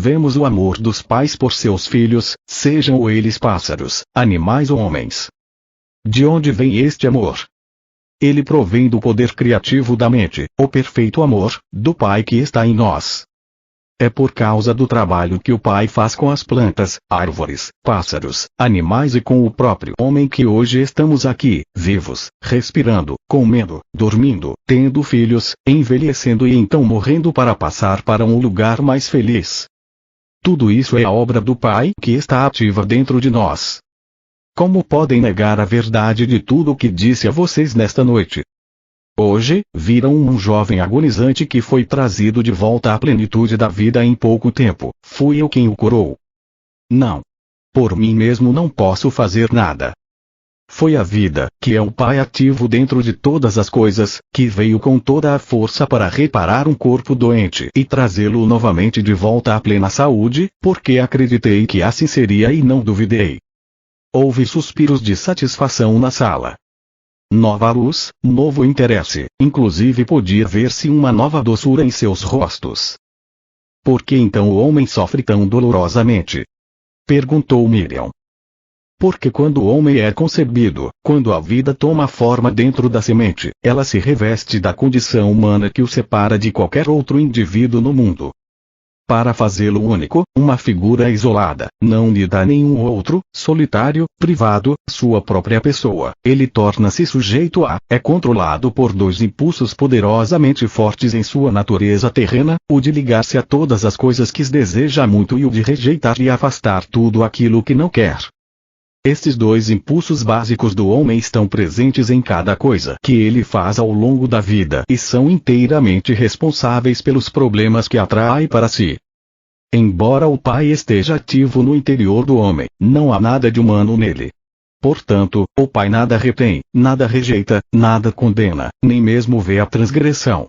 Vemos o amor dos pais por seus filhos, sejam eles pássaros, animais ou homens. De onde vem este amor? Ele provém do poder criativo da mente, o perfeito amor, do Pai que está em nós. É por causa do trabalho que o Pai faz com as plantas, árvores, pássaros, animais e com o próprio homem que hoje estamos aqui, vivos, respirando, comendo, dormindo, tendo filhos, envelhecendo e então morrendo para passar para um lugar mais feliz. Tudo isso é a obra do Pai que está ativa dentro de nós. Como podem negar a verdade de tudo o que disse a vocês nesta noite? Hoje, viram um jovem agonizante que foi trazido de volta à plenitude da vida em pouco tempo. Fui eu quem o curou. Não. Por mim mesmo não posso fazer nada. Foi a vida, que é o Pai ativo dentro de todas as coisas, que veio com toda a força para reparar um corpo doente e trazê-lo novamente de volta à plena saúde, porque acreditei que assim seria e não duvidei. Houve suspiros de satisfação na sala. Nova luz, novo interesse, inclusive podia ver-se uma nova doçura em seus rostos. Por que então o homem sofre tão dolorosamente? Perguntou Miriam. Porque quando o homem é concebido, quando a vida toma forma dentro da semente, ela se reveste da condição humana que o separa de qualquer outro indivíduo no mundo. Para fazê-lo único, uma figura isolada, não lhe dá nenhum outro, solitário, privado, sua própria pessoa, ele torna-se sujeito a, é controlado por dois impulsos poderosamente fortes em sua natureza terrena, o de ligar-se a todas as coisas que deseja muito e o de rejeitar e afastar tudo aquilo que não quer. Estes dois impulsos básicos do homem estão presentes em cada coisa que ele faz ao longo da vida e são inteiramente responsáveis pelos problemas que atrai para si. Embora o Pai esteja ativo no interior do homem, não há nada de humano nele. Portanto, o Pai nada retém, nada rejeita, nada condena, nem mesmo vê a transgressão.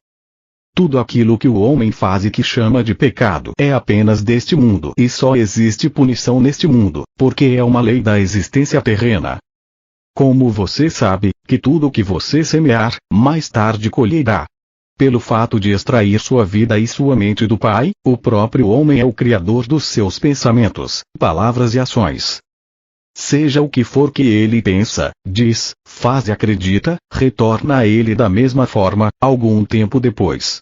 Tudo aquilo que o homem faz e que chama de pecado é apenas deste mundo e só existe punição neste mundo, porque é uma lei da existência terrena. Como você sabe, que tudo o que você semear, mais tarde colherá. Pelo fato de extrair sua vida e sua mente do Pai, o próprio homem é o criador dos seus pensamentos, palavras e ações. Seja o que for que ele pensa, diz, faz e acredita, retorna a ele da mesma forma, algum tempo depois.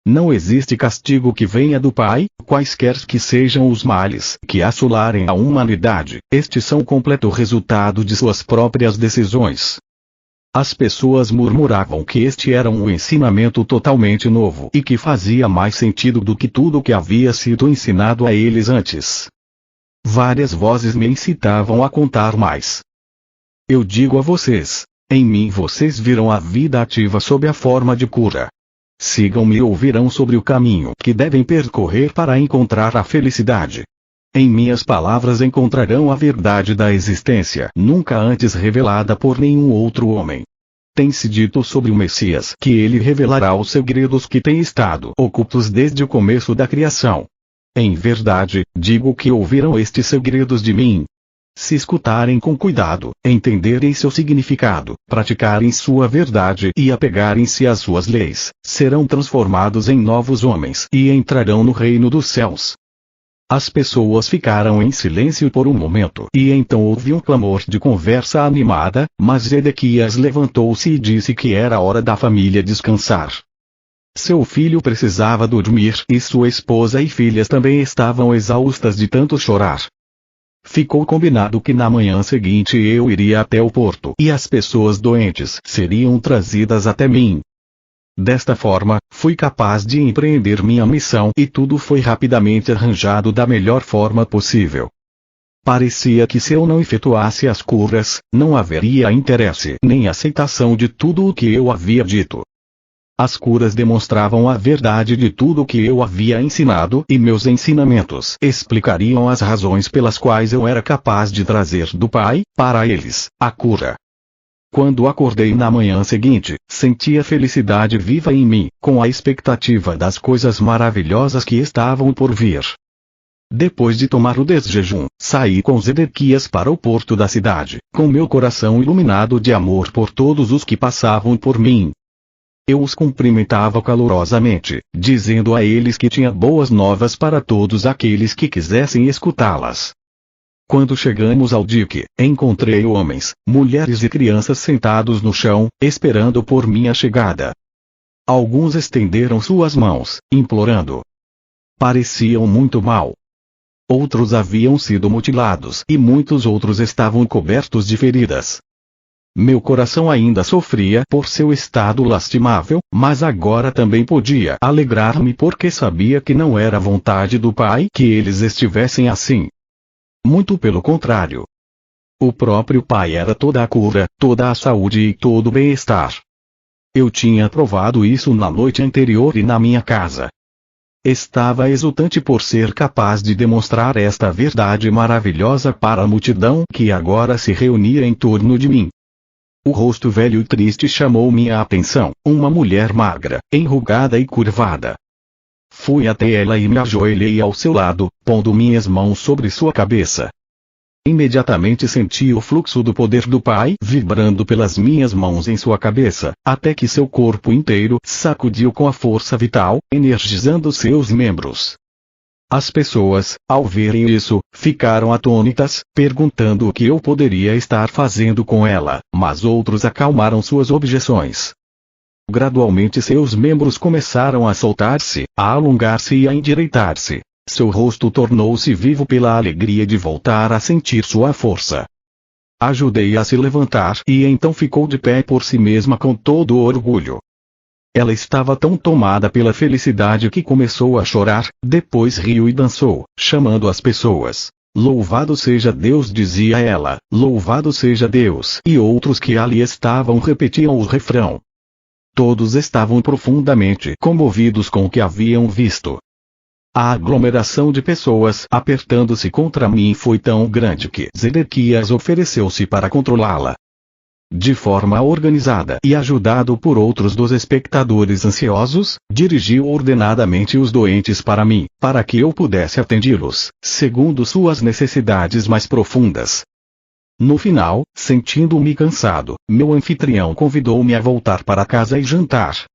Não existe castigo que venha do Pai, quaisquer que sejam os males que assolarem a humanidade, estes são completo resultado de suas próprias decisões. As pessoas murmuravam que este era um ensinamento totalmente novo e que fazia mais sentido do que tudo que havia sido ensinado a eles antes. Várias vozes me incitavam a contar mais. Eu digo a vocês, em mim vocês viram a vida ativa sob a forma de cura. Sigam-me e ouvirão sobre o caminho que devem percorrer para encontrar a felicidade. Em minhas palavras encontrarão a verdade da existência, nunca antes revelada por nenhum outro homem. Tem-se dito sobre o Messias que ele revelará os segredos que têm estado ocultos desde o começo da criação. Em verdade, digo que ouviram estes segredos de mim. Se escutarem com cuidado, entenderem seu significado, praticarem sua verdade e apegarem-se às suas leis, serão transformados em novos homens e entrarão no reino dos céus. As pessoas ficaram em silêncio por um momento e então houve um clamor de conversa animada, mas Zedequias levantou-se e disse que era hora da família descansar. Seu filho precisava dormir e sua esposa e filhas também estavam exaustas de tanto chorar. Ficou combinado que na manhã seguinte eu iria até o porto e as pessoas doentes seriam trazidas até mim. Desta forma, fui capaz de empreender minha missão e tudo foi rapidamente arranjado da melhor forma possível. Parecia que se eu não efetuasse as curas, não haveria interesse nem aceitação de tudo o que eu havia dito. As curas demonstravam a verdade de tudo o que eu havia ensinado e meus ensinamentos explicariam as razões pelas quais eu era capaz de trazer do Pai, para eles, a cura. Quando acordei na manhã seguinte, sentia felicidade viva em mim, com a expectativa das coisas maravilhosas que estavam por vir. Depois de tomar o desjejum, saí com Zedequias para o porto da cidade, com meu coração iluminado de amor por todos os que passavam por mim. Eu os cumprimentava calorosamente, dizendo a eles que tinha boas novas para todos aqueles que quisessem escutá-las. Quando chegamos ao dique, encontrei homens, mulheres e crianças sentados no chão, esperando por minha chegada. Alguns estenderam suas mãos, implorando. Pareciam muito mal. Outros haviam sido mutilados e muitos outros estavam cobertos de feridas. Meu coração ainda sofria por seu estado lastimável, mas agora também podia alegrar-me porque sabia que não era vontade do Pai que eles estivessem assim. Muito pelo contrário. O próprio Pai era toda a cura, toda a saúde e todo o bem-estar. Eu tinha provado isso na noite anterior e na minha casa. Estava exultante por ser capaz de demonstrar esta verdade maravilhosa para a multidão que agora se reunia em torno de mim. O rosto velho e triste chamou minha atenção, uma mulher magra, enrugada e curvada. Fui até ela e me ajoelhei ao seu lado, pondo minhas mãos sobre sua cabeça. Imediatamente senti o fluxo do poder do Pai vibrando pelas minhas mãos em sua cabeça, até que seu corpo inteiro sacudiu com a força vital, energizando seus membros. As pessoas, ao verem isso, ficaram atônitas, perguntando o que eu poderia estar fazendo com ela, mas outros acalmaram suas objeções. Gradualmente seus membros começaram a soltar-se, a alongar-se e a endireitar-se. Seu rosto tornou-se vivo pela alegria de voltar a sentir sua força. Ajudei-a a se levantar e então ficou de pé por si mesma com todo o orgulho. Ela estava tão tomada pela felicidade que começou a chorar, depois riu e dançou, chamando as pessoas. Louvado seja Deus, dizia ela, louvado seja Deus. E outros que ali estavam repetiam o refrão. Todos estavam profundamente comovidos com o que haviam visto. A aglomeração de pessoas apertando-se contra mim foi tão grande que Zedequias ofereceu-se para controlá-la. De forma organizada e ajudado por outros dos espectadores ansiosos, dirigiu ordenadamente os doentes para mim, para que eu pudesse atendê-los, segundo suas necessidades mais profundas. No final, sentindo-me cansado, meu anfitrião convidou-me a voltar para casa e jantar.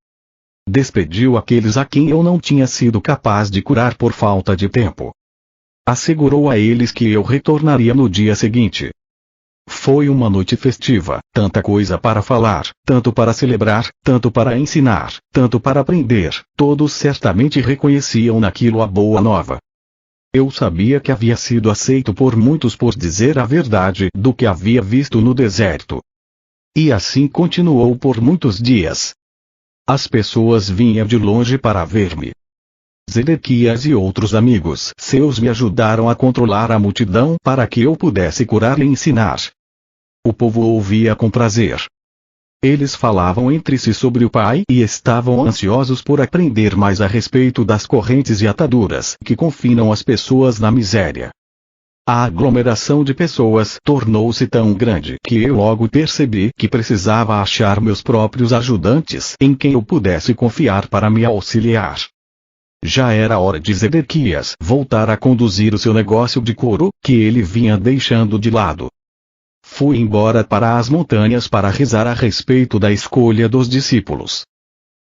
Despediu aqueles a quem eu não tinha sido capaz de curar por falta de tempo. Assegurou a eles que eu retornaria no dia seguinte. Foi uma noite festiva, tanta coisa para falar, tanto para celebrar, tanto para ensinar, tanto para aprender, todos certamente reconheciam naquilo a boa nova. Eu sabia que havia sido aceito por muitos por dizer a verdade do que havia visto no deserto. E assim continuou por muitos dias. As pessoas vinham de longe para ver-me. Zedequias e outros amigos seus me ajudaram a controlar a multidão para que eu pudesse curar e ensinar. O povo ouvia com prazer. Eles falavam entre si sobre o Pai e estavam ansiosos por aprender mais a respeito das correntes e ataduras que confinam as pessoas na miséria. A aglomeração de pessoas tornou-se tão grande que eu logo percebi que precisava achar meus próprios ajudantes em quem eu pudesse confiar para me auxiliar. Já era hora de Zedequias voltar a conduzir o seu negócio de couro, que ele vinha deixando de lado. Fui embora para as montanhas para rezar a respeito da escolha dos discípulos.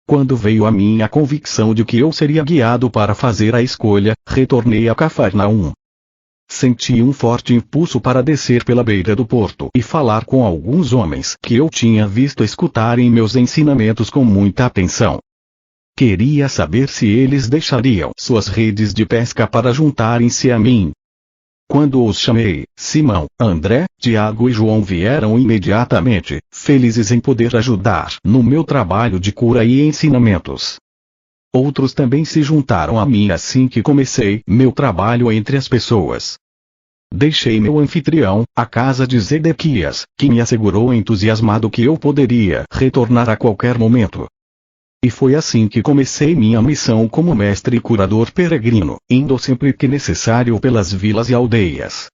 Quando veio a mim a convicção de que eu seria guiado para fazer a escolha, retornei a Cafarnaum. Senti um forte impulso para descer pela beira do porto e falar com alguns homens que eu tinha visto escutarem meus ensinamentos com muita atenção. Queria saber se eles deixariam suas redes de pesca para juntarem-se a mim. Quando os chamei, Simão, André, Tiago e João vieram imediatamente, felizes em poder ajudar no meu trabalho de cura e ensinamentos. Outros também se juntaram a mim assim que comecei meu trabalho entre as pessoas. Deixei meu anfitrião, a casa de Zedequias, que me assegurou entusiasmado que eu poderia retornar a qualquer momento. E foi assim que comecei minha missão como mestre e curador peregrino, indo sempre que necessário pelas vilas e aldeias.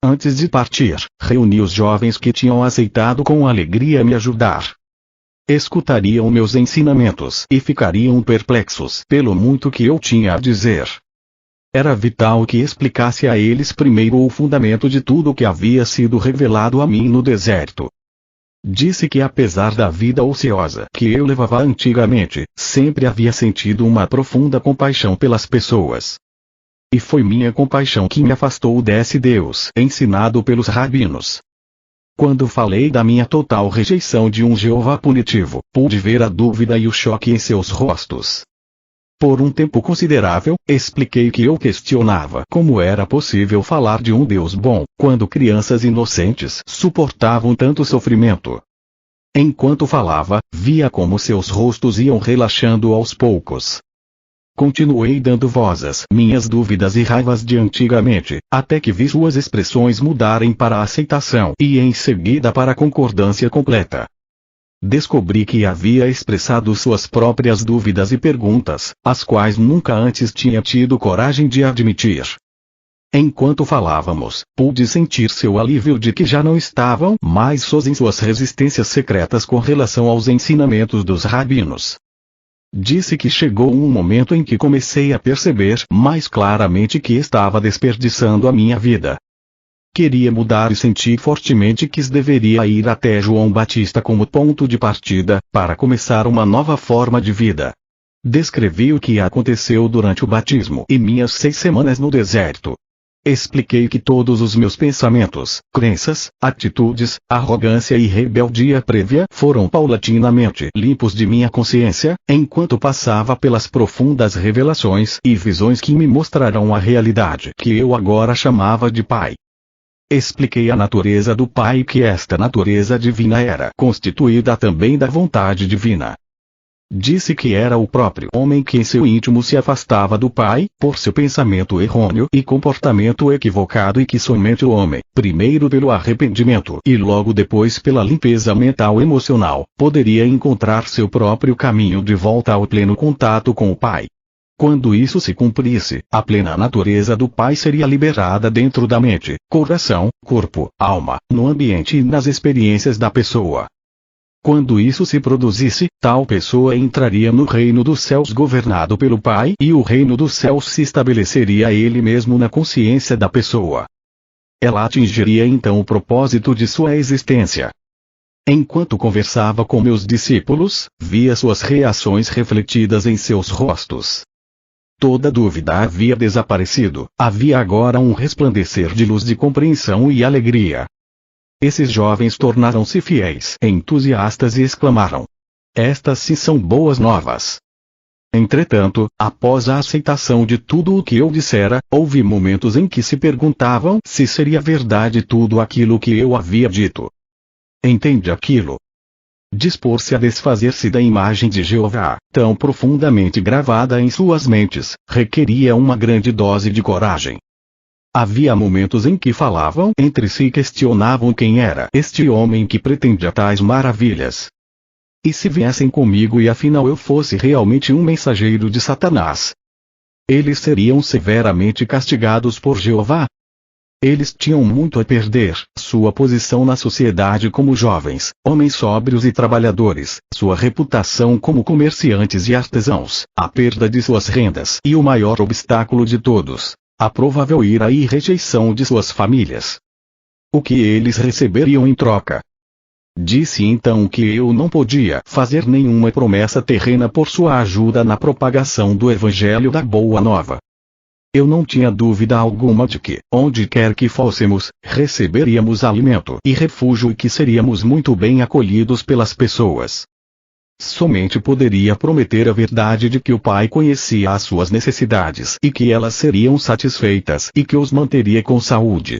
Antes de partir, reuni os jovens que tinham aceitado com alegria me ajudar. Escutariam meus ensinamentos e ficariam perplexos pelo muito que eu tinha a dizer. Era vital que explicasse a eles primeiro o fundamento de tudo o que havia sido revelado a mim no deserto. Disse que apesar da vida ociosa que eu levava antigamente, sempre havia sentido uma profunda compaixão pelas pessoas. E foi minha compaixão que me afastou desse Deus ensinado pelos rabinos. Quando falei da minha total rejeição de um Jeová punitivo, pude ver a dúvida e o choque em seus rostos. Por um tempo considerável, expliquei que eu questionava como era possível falar de um Deus bom, quando crianças inocentes suportavam tanto sofrimento. Enquanto falava, via como seus rostos iam relaxando aos poucos. Continuei dando voz às minhas dúvidas e raivas de antigamente, até que vi suas expressões mudarem para a aceitação e em seguida para a concordância completa. Descobri que havia expressado suas próprias dúvidas e perguntas, as quais nunca antes tinha tido coragem de admitir. Enquanto falávamos, pude sentir seu alívio de que já não estavam mais sós em suas resistências secretas com relação aos ensinamentos dos rabinos. Disse que chegou um momento em que comecei a perceber mais claramente que estava desperdiçando a minha vida. Queria mudar e senti fortemente que deveria ir até João Batista como ponto de partida, para começar uma nova forma de vida. Descrevi o que aconteceu durante o batismo e minhas 6 semanas no deserto. Expliquei que todos os meus pensamentos, crenças, atitudes, arrogância e rebeldia prévia foram paulatinamente limpos de minha consciência, enquanto passava pelas profundas revelações e visões que me mostrarão a realidade que eu agora chamava de Pai. Expliquei a natureza do Pai e que esta natureza divina era constituída também da vontade divina. Disse que era o próprio homem que em seu íntimo se afastava do Pai, por seu pensamento errôneo e comportamento equivocado e que somente o homem, primeiro pelo arrependimento e logo depois pela limpeza mental e emocional, poderia encontrar seu próprio caminho de volta ao pleno contato com o Pai. Quando isso se cumprisse, a plena natureza do Pai seria liberada dentro da mente, coração, corpo, alma, no ambiente e nas experiências da pessoa. Quando isso se produzisse, tal pessoa entraria no reino dos céus governado pelo Pai e o reino dos céus se estabeleceria ele mesmo na consciência da pessoa. Ela atingiria então o propósito de sua existência. Enquanto conversava com meus discípulos, via suas reações refletidas em seus rostos. Toda dúvida havia desaparecido, havia agora um resplandecer de luz de compreensão e alegria. Esses jovens tornaram-se fiéis, entusiastas e exclamaram: "Estas sim são boas novas." Entretanto, após a aceitação de tudo o que eu dissera, houve momentos em que se perguntavam se seria verdade tudo aquilo que eu havia dito. Entende aquilo? Dispor-se a desfazer-se da imagem de Jeová, tão profundamente gravada em suas mentes, requeria uma grande dose de coragem. Havia momentos em que falavam entre si e questionavam quem era este homem que pretendia tais maravilhas. E se viessem comigo e afinal eu fosse realmente um mensageiro de Satanás? Eles seriam severamente castigados por Jeová? Eles tinham muito a perder, sua posição na sociedade como jovens, homens sóbrios e trabalhadores, sua reputação como comerciantes e artesãos, a perda de suas rendas e o maior obstáculo de todos, a provável ira e rejeição de suas famílias. O que eles receberiam em troca? Disse então que eu não podia fazer nenhuma promessa terrena por sua ajuda na propagação do Evangelho da Boa Nova. Eu não tinha dúvida alguma de que, onde quer que fôssemos, receberíamos alimento e refúgio e que seríamos muito bem acolhidos pelas pessoas. somente poderia prometer a verdade de que o Pai conhecia as suas necessidades e que elas seriam satisfeitas e que os manteria com saúde.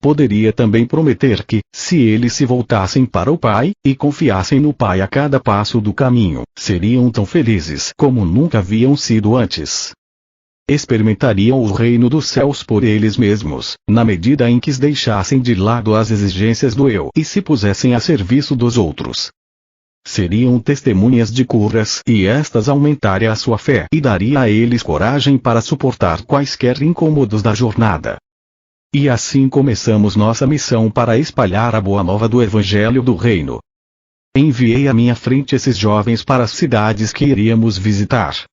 Poderia também prometer que, se eles se voltassem para o Pai, e confiassem no Pai a cada passo do caminho, seriam tão felizes como nunca haviam sido antes. Experimentariam o reino dos céus por eles mesmos, na medida em que deixassem de lado as exigências do eu e se pusessem a serviço dos outros. Seriam testemunhas de curas e estas aumentaria a sua fé e daria a eles coragem para suportar quaisquer incômodos da jornada. E assim começamos nossa missão para espalhar a boa nova do Evangelho do Reino. Enviei à minha frente esses jovens para as cidades que iríamos visitar.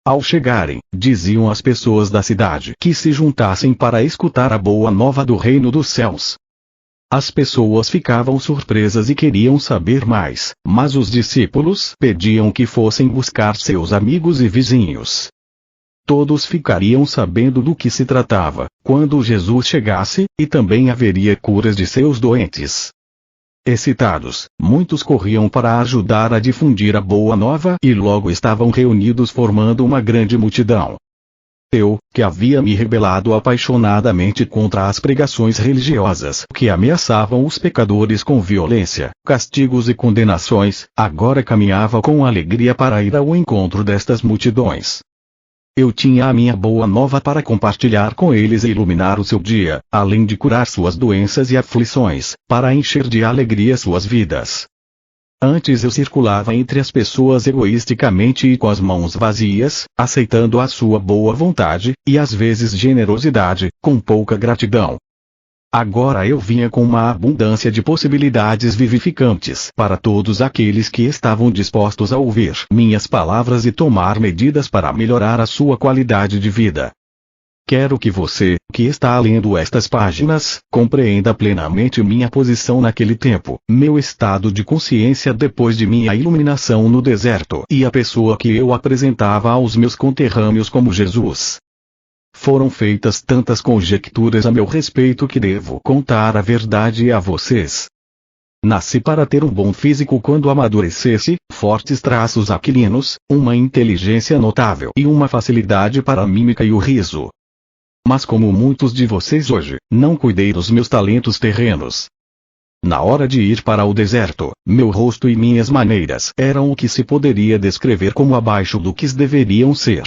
Ao chegarem, diziam às pessoas da cidade que se juntassem para escutar a boa nova do reino dos céus. As pessoas ficavam surpresas e queriam saber mais, mas os discípulos pediam que fossem buscar seus amigos e vizinhos. Todos ficariam sabendo do que se tratava, quando Jesus chegasse, e também haveria curas de seus doentes. Excitados, muitos corriam para ajudar a difundir a boa nova e logo estavam reunidos formando uma grande multidão. Eu, que havia me rebelado apaixonadamente contra as pregações religiosas que ameaçavam os pecadores com violência, castigos e condenações, agora caminhava com alegria para ir ao encontro destas multidões. Eu tinha a minha boa nova para compartilhar com eles e iluminar o seu dia, além de curar suas doenças e aflições, para encher de alegria suas vidas. Antes eu circulava entre as pessoas egoisticamente e com as mãos vazias, aceitando a sua boa vontade, e às vezes generosidade, com pouca gratidão. Agora eu vinha com uma abundância de possibilidades vivificantes para todos aqueles que estavam dispostos a ouvir minhas palavras e tomar medidas para melhorar a sua qualidade de vida. Quero que você, que está lendo estas páginas, compreenda plenamente minha posição naquele tempo, meu estado de consciência depois de minha iluminação no deserto e a pessoa que eu apresentava aos meus conterrâneos como Jesus. Foram feitas tantas conjecturas a meu respeito que devo contar a verdade a vocês. Nasci para ter um bom físico quando amadurecesse, fortes traços aquilinos, uma inteligência notável e uma facilidade para a mímica e o riso. Mas como muitos de vocês hoje, não cuidei dos meus talentos terrenos. Na hora de ir para o deserto, meu rosto e minhas maneiras eram o que se poderia descrever como abaixo do que deveriam ser.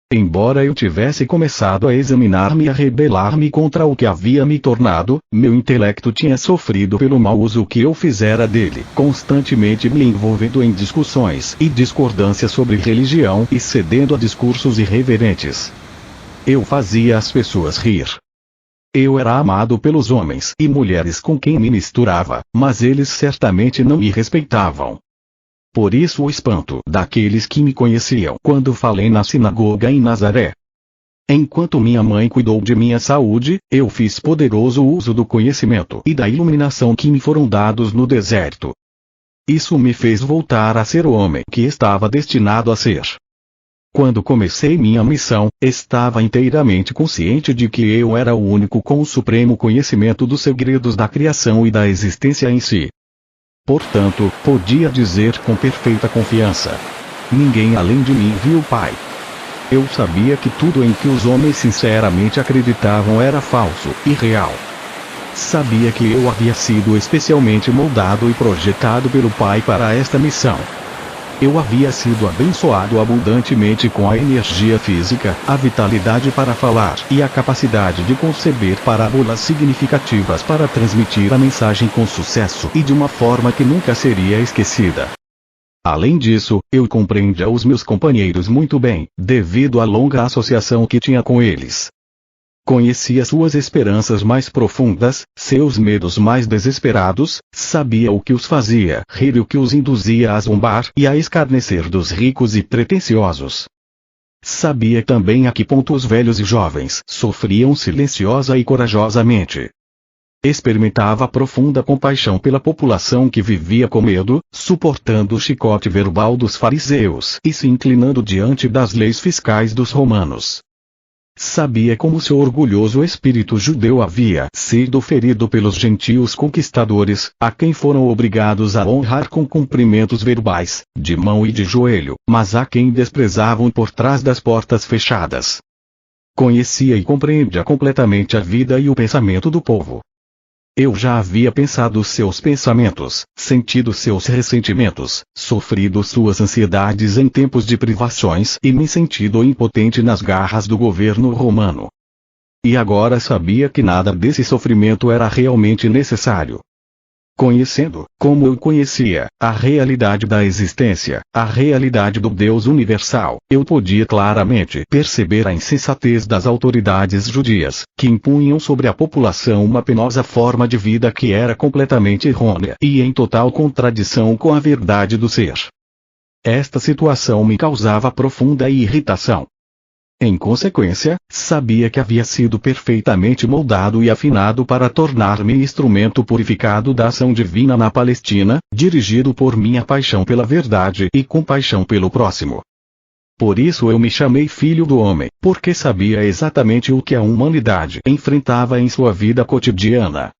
Embora eu tivesse começado a examinar-me e a rebelar-me contra o que havia me tornado, meu intelecto tinha sofrido pelo mau uso que eu fizera dele, constantemente me envolvendo em discussões e discordâncias sobre religião e cedendo a discursos irreverentes. Eu fazia as pessoas rir. Eu era amado pelos homens e mulheres com quem me misturava, mas eles certamente não me respeitavam. Por isso o espanto daqueles que me conheciam quando falei na sinagoga em Nazaré. Enquanto minha mãe cuidou de minha saúde, eu fiz poderoso uso do conhecimento e da iluminação que me foram dados no deserto. Isso me fez voltar a ser o homem que estava destinado a ser. Quando comecei minha missão, estava inteiramente consciente de que eu era o único com o supremo conhecimento dos segredos da criação e da existência em si. Portanto, podia dizer com perfeita confiança: ninguém além de mim viu o Pai. Eu sabia que tudo em que os homens sinceramente acreditavam era falso, irreal. Sabia que eu havia sido especialmente moldado e projetado pelo Pai para esta missão. Eu havia sido abençoado abundantemente com a energia física, a vitalidade para falar e a capacidade de conceber parábolas significativas para transmitir a mensagem com sucesso e de uma forma que nunca seria esquecida. Além disso, eu compreendia os meus companheiros muito bem, devido à longa associação que tinha com eles. Conhecia suas esperanças mais profundas, seus medos mais desesperados, sabia o que os fazia rir e o que os induzia a zombar e a escarnecer dos ricos e pretensiosos. Sabia também a que ponto os velhos e jovens sofriam silenciosa e corajosamente. Experimentava profunda compaixão pela população que vivia com medo, suportando o chicote verbal dos fariseus e se inclinando diante das leis fiscais dos romanos. sabia como seu orgulhoso espírito judeu havia sido ferido pelos gentios conquistadores, a quem foram obrigados a honrar com cumprimentos verbais, de mão e de joelho, mas a quem desprezavam por trás das portas fechadas. Conhecia e compreendia completamente a vida e o pensamento do povo. Eu já havia pensado seus pensamentos, sentido seus ressentimentos, sofrido suas ansiedades em tempos de privações e me sentido impotente nas garras do governo romano. E agora sabia que nada desse sofrimento era realmente necessário. Conhecendo, como eu conhecia, a realidade da existência, a realidade do Deus universal, eu podia claramente perceber a insensatez das autoridades judias, que impunham sobre a população uma penosa forma de vida que era completamente errônea e em total contradição com a verdade do ser. Esta situação me causava profunda irritação. Em consequência, sabia que havia sido perfeitamente moldado e afinado para tornar-me instrumento purificado da ação divina na Palestina, dirigido por minha paixão pela verdade e compaixão pelo próximo. Por isso eu me chamei Filho do Homem, porque sabia exatamente o que a humanidade enfrentava em sua vida cotidiana.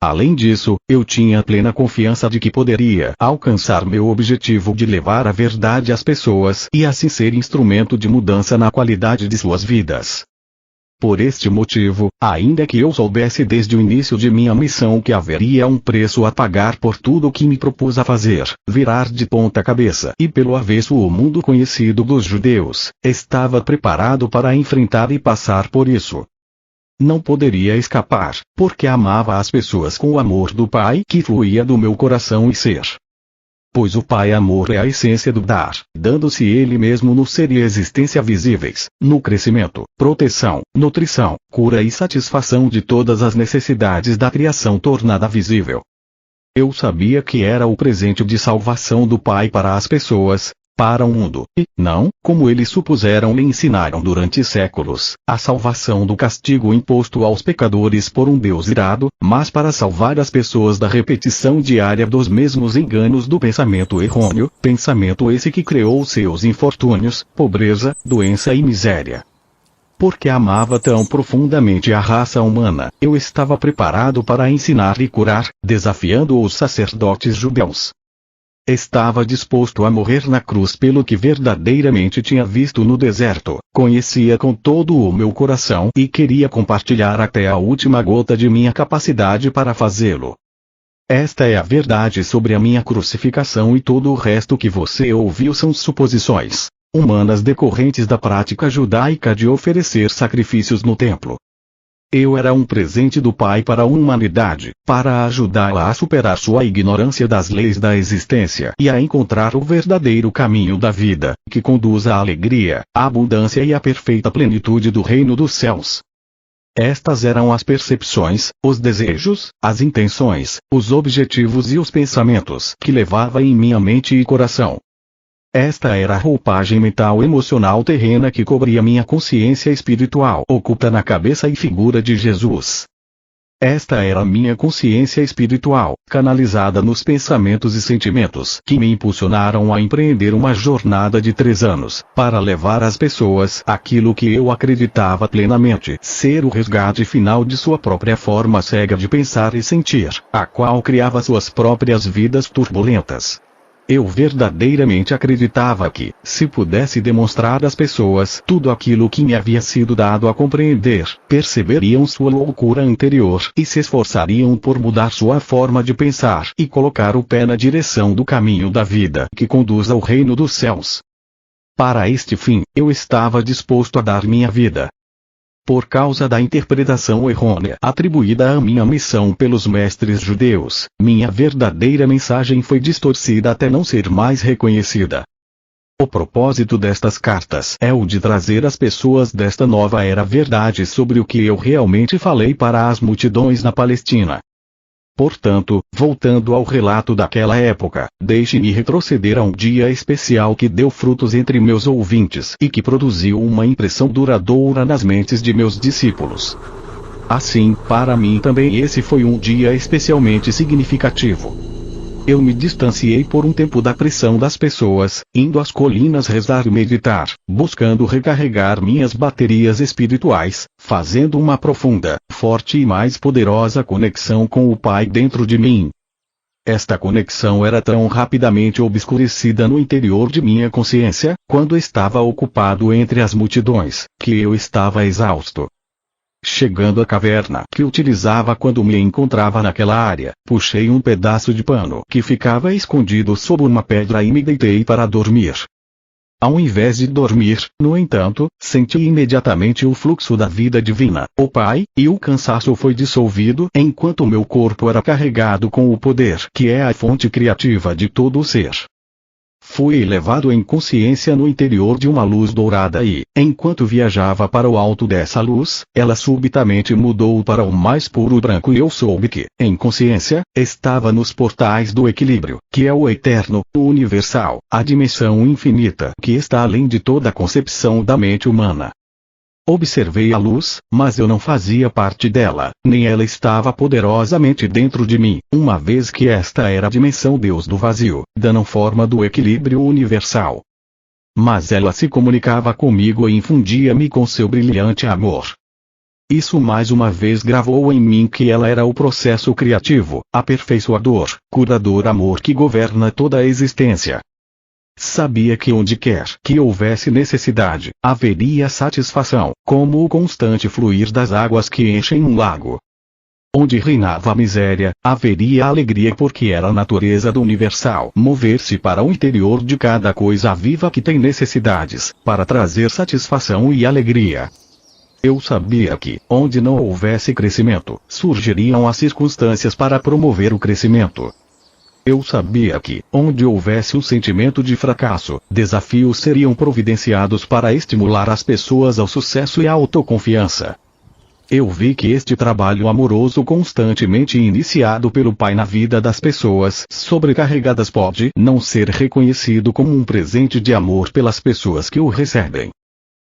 Além disso, eu tinha plena confiança de que poderia alcançar meu objetivo de levar a verdade às pessoas e assim ser instrumento de mudança na qualidade de suas vidas. Por este motivo, ainda que eu soubesse desde o início de minha missão que haveria um preço a pagar por tudo o que me propus a fazer, virar de ponta cabeça e pelo avesso o mundo conhecido dos judeus, estava preparado para enfrentar e passar por isso. Não poderia escapar, porque amava as pessoas com o amor do Pai que fluía do meu coração e ser. Pois o Pai amor é a essência do dar, dando-se Ele mesmo no ser e existência visíveis, no crescimento, proteção, nutrição, cura e satisfação de todas as necessidades da criação tornada visível. Eu sabia que era o presente de salvação do Pai para as pessoas, para o mundo, e, não, como eles supuseram e ensinaram durante séculos, a salvação do castigo imposto aos pecadores por um Deus irado, mas para salvar as pessoas da repetição diária dos mesmos enganos do pensamento errôneo, pensamento esse que criou seus infortúnios, pobreza, doença e miséria. Porque amava tão profundamente a raça humana, eu estava preparado para ensinar e curar, desafiando os sacerdotes judeus. Estava disposto a morrer na cruz pelo que verdadeiramente tinha visto no deserto, conhecia com todo o meu coração e queria compartilhar até a última gota de minha capacidade para fazê-lo. Esta é a verdade sobre a minha crucificação e todo o resto que você ouviu são suposições humanas decorrentes da prática judaica de oferecer sacrifícios no templo. Eu era um presente do Pai para a humanidade, para ajudá-la a superar sua ignorância das leis da existência e a encontrar o verdadeiro caminho da vida, que conduz à alegria, à abundância e à perfeita plenitude do reino dos céus. Estas eram as percepções, os desejos, as intenções, os objetivos e os pensamentos que levava em minha mente e coração. Esta era a roupagem mental emocional terrena que cobria minha consciência espiritual oculta na cabeça e figura de Jesus. Esta era minha consciência espiritual, canalizada nos pensamentos e sentimentos que me impulsionaram a empreender uma jornada de 3 anos, para levar às pessoas aquilo que eu acreditava plenamente ser o resgate final de sua própria forma cega de pensar e sentir, a qual criava suas próprias vidas turbulentas. Eu verdadeiramente acreditava que, se pudesse demonstrar às pessoas tudo aquilo que me havia sido dado a compreender, perceberiam sua loucura anterior e se esforçariam por mudar sua forma de pensar e colocar o pé na direção do caminho da vida que conduz ao reino dos céus. Para este fim, eu estava disposto a dar minha vida. Por causa da interpretação errônea atribuída à minha missão pelos mestres judeus, minha verdadeira mensagem foi distorcida até não ser mais reconhecida. O propósito destas cartas é o de trazer às pessoas desta nova era verdade sobre o que eu realmente falei para as multidões na Palestina. Portanto, voltando ao relato daquela época, deixe-me retroceder a um dia especial que deu frutos entre meus ouvintes e que produziu uma impressão duradoura nas mentes de meus discípulos. Assim, para mim também esse foi um dia especialmente significativo. Eu me distanciei por um tempo da pressão das pessoas, indo às colinas rezar e meditar, buscando recarregar minhas baterias espirituais, fazendo uma profunda, forte e mais poderosa conexão com o Pai dentro de mim. Esta conexão era tão rapidamente obscurecida no interior de minha consciência, quando estava ocupado entre as multidões, que eu estava exausto. Chegando à caverna que utilizava quando me encontrava naquela área, puxei um pedaço de pano que ficava escondido sob uma pedra e me deitei para dormir. Ao invés de dormir, no entanto, senti imediatamente o fluxo da vida divina, o Pai, e o cansaço foi dissolvido enquanto meu corpo era carregado com o poder que é a fonte criativa de todo o ser. Fui elevado em consciência no interior de uma luz dourada e, enquanto viajava para o alto dessa luz, ela subitamente mudou para o mais puro branco e eu soube que, em consciência, estava nos portais do equilíbrio, que é o eterno, o universal, a dimensão infinita que está além de toda a concepção da mente humana. Observei a luz, mas eu não fazia parte dela, nem ela estava poderosamente dentro de mim, uma vez que esta era a dimensão Deus do vazio, da não forma do equilíbrio universal. Mas ela se comunicava comigo e infundia-me com seu brilhante amor. Isso mais uma vez gravou em mim que ela era o processo criativo, aperfeiçoador, curador amor que governa toda a existência. Sabia que onde quer que houvesse necessidade, haveria satisfação, como o constante fluir das águas que enchem um lago. Onde reinava a miséria, haveria alegria porque era a natureza do universal mover-se para o interior de cada coisa viva que tem necessidades, para trazer satisfação e alegria. Eu sabia que, onde não houvesse crescimento, surgiriam as circunstâncias para promover o crescimento. Eu sabia que, onde houvesse um sentimento de fracasso, desafios seriam providenciados para estimular as pessoas ao sucesso e à autoconfiança. Eu vi que este trabalho amoroso constantemente iniciado pelo Pai na vida das pessoas sobrecarregadas pode não ser reconhecido como um presente de amor pelas pessoas que o recebem.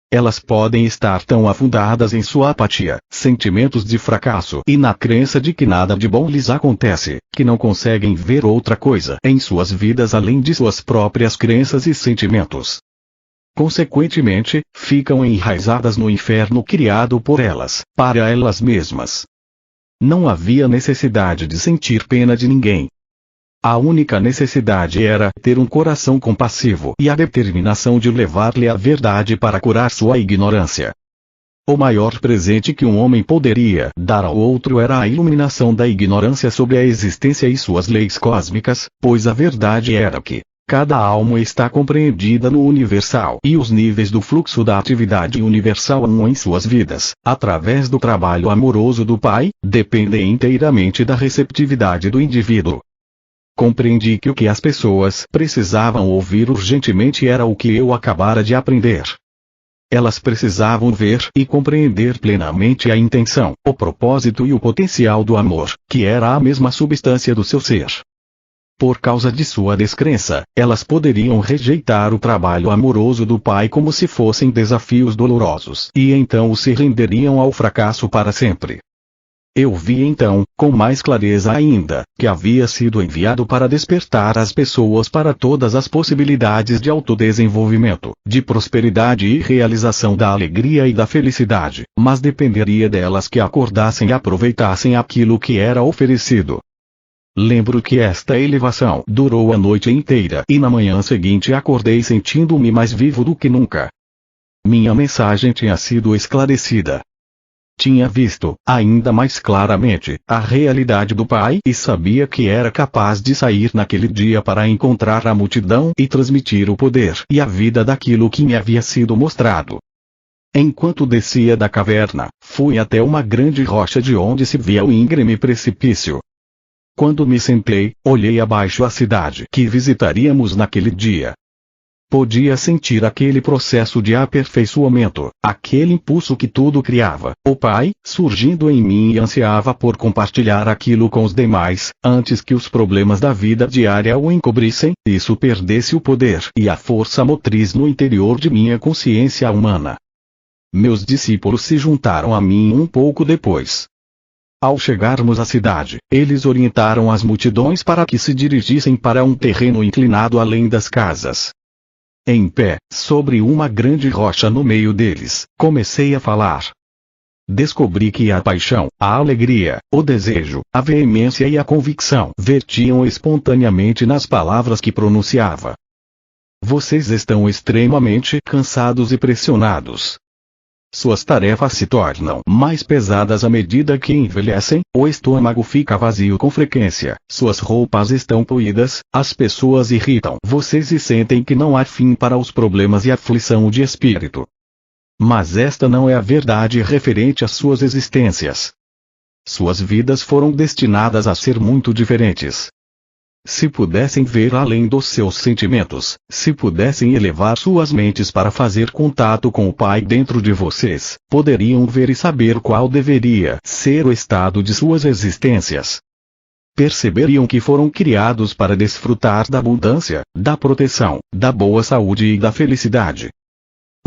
Elas podem estar tão afundadas em sua apatia, sentimentos de fracasso e na crença de que nada de bom lhes acontece, que não conseguem ver outra coisa em suas vidas além de suas próprias crenças e sentimentos. Consequentemente, ficam enraizadas no inferno criado por elas, para elas mesmas. Não havia necessidade de sentir pena de ninguém. A única necessidade era ter um coração compassivo e a determinação de levar-lhe a verdade para curar sua ignorância. O maior presente que um homem poderia dar ao outro era a iluminação da ignorância sobre a existência e suas leis cósmicas, pois a verdade era que cada alma está compreendida no universal e os níveis do fluxo da atividade universal em suas vidas, através do trabalho amoroso do Pai, dependem inteiramente da receptividade do indivíduo. Compreendi que o que as pessoas precisavam ouvir urgentemente era o que eu acabara de aprender. Elas precisavam ver e compreender plenamente a intenção, o propósito e o potencial do amor, que era a mesma substância do seu ser. Por causa de sua descrença, elas poderiam rejeitar o trabalho amoroso do Pai como se fossem desafios dolorosos, e então se renderiam ao fracasso para sempre. Eu vi então, com mais clareza ainda, que havia sido enviado para despertar as pessoas para todas as possibilidades de autodesenvolvimento, de prosperidade e realização da alegria e da felicidade, mas dependeria delas que acordassem e aproveitassem aquilo que era oferecido. Lembro que esta elevação durou a noite inteira e na manhã seguinte acordei sentindo-me mais vivo do que nunca. Minha mensagem tinha sido esclarecida. Tinha visto, ainda mais claramente, a realidade do Pai e sabia que era capaz de sair naquele dia para encontrar a multidão e transmitir o poder e a vida daquilo que me havia sido mostrado. Enquanto descia da caverna, fui até uma grande rocha de onde se via o íngreme precipício. Quando me sentei, olhei abaixo a cidade que visitaríamos naquele dia. Podia sentir aquele processo de aperfeiçoamento, aquele impulso que tudo criava, o Pai, surgindo em mim e ansiava por compartilhar aquilo com os demais, antes que os problemas da vida diária o encobrissem, e isso perdesse o poder e a força motriz no interior de minha consciência humana. Meus discípulos se juntaram a mim um pouco depois. Ao chegarmos à cidade, eles orientaram as multidões para que se dirigissem para um terreno inclinado além das casas. Em pé, sobre uma grande rocha no meio deles, comecei a falar. Descobri que a paixão, a alegria, o desejo, a veemência e a convicção vertiam espontaneamente nas palavras que pronunciava. Vocês estão extremamente cansados e pressionados. Suas tarefas se tornam mais pesadas à medida que envelhecem, o estômago fica vazio com frequência, suas roupas estão poídas, as pessoas irritam vocês e sentem que não há fim para os problemas e aflição de espírito. Mas esta não é a verdade referente às suas existências. Suas vidas foram destinadas a ser muito diferentes. Se pudessem ver além dos seus sentimentos, se pudessem elevar suas mentes para fazer contato com o Pai dentro de vocês, poderiam ver e saber qual deveria ser o estado de suas existências. Perceberiam que foram criados para desfrutar da abundância, da proteção, da boa saúde e da felicidade.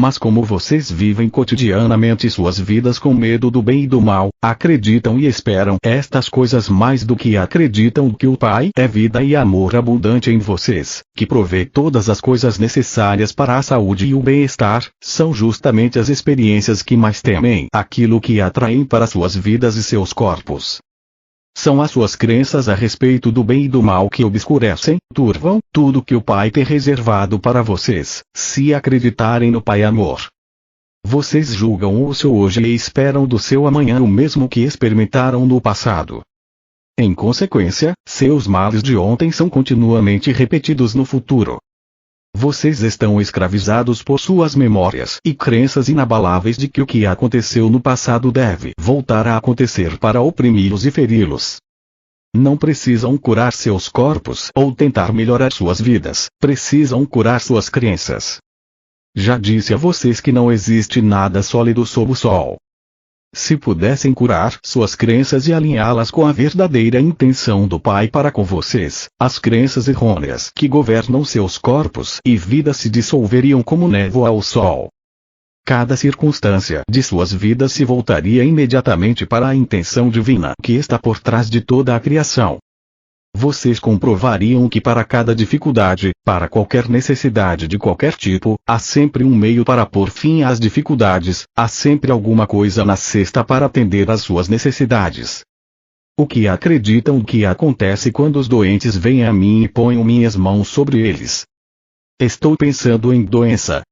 Mas como vocês vivem cotidianamente suas vidas com medo do bem e do mal, acreditam e esperam estas coisas mais do que acreditam que o Pai é vida e amor abundante em vocês, que provê todas as coisas necessárias para a saúde e o bem-estar, são justamente as experiências que mais temem aquilo que atraem para suas vidas e seus corpos. São as suas crenças a respeito do bem e do mal que obscurecem, turvam, tudo que o Pai tem reservado para vocês, se acreditarem no Pai Amor. Vocês julgam o seu hoje e esperam do seu amanhã o mesmo que experimentaram no passado. Em consequência, seus males de ontem são continuamente repetidos no futuro. Vocês estão escravizados por suas memórias e crenças inabaláveis de que o que aconteceu no passado deve voltar a acontecer para oprimi-los e feri-los. Não precisam curar seus corpos ou tentar melhorar suas vidas, precisam curar suas crenças. Já disse a vocês que não existe nada sólido sob o sol. Se pudessem curar suas crenças e alinhá-las com a verdadeira intenção do Pai para com vocês, as crenças errôneas que governam seus corpos e vidas se dissolveriam como névoa ao sol. Cada circunstância de suas vidas se voltaria imediatamente para a intenção divina que está por trás de toda a criação. Vocês comprovariam que para cada dificuldade, para qualquer necessidade de qualquer tipo, há sempre um meio para pôr fim às dificuldades, há sempre alguma coisa na cesta para atender às suas necessidades. O que acreditam que acontece quando os doentes vêm a mim e ponho minhas mãos sobre eles? Estou pensando em doença.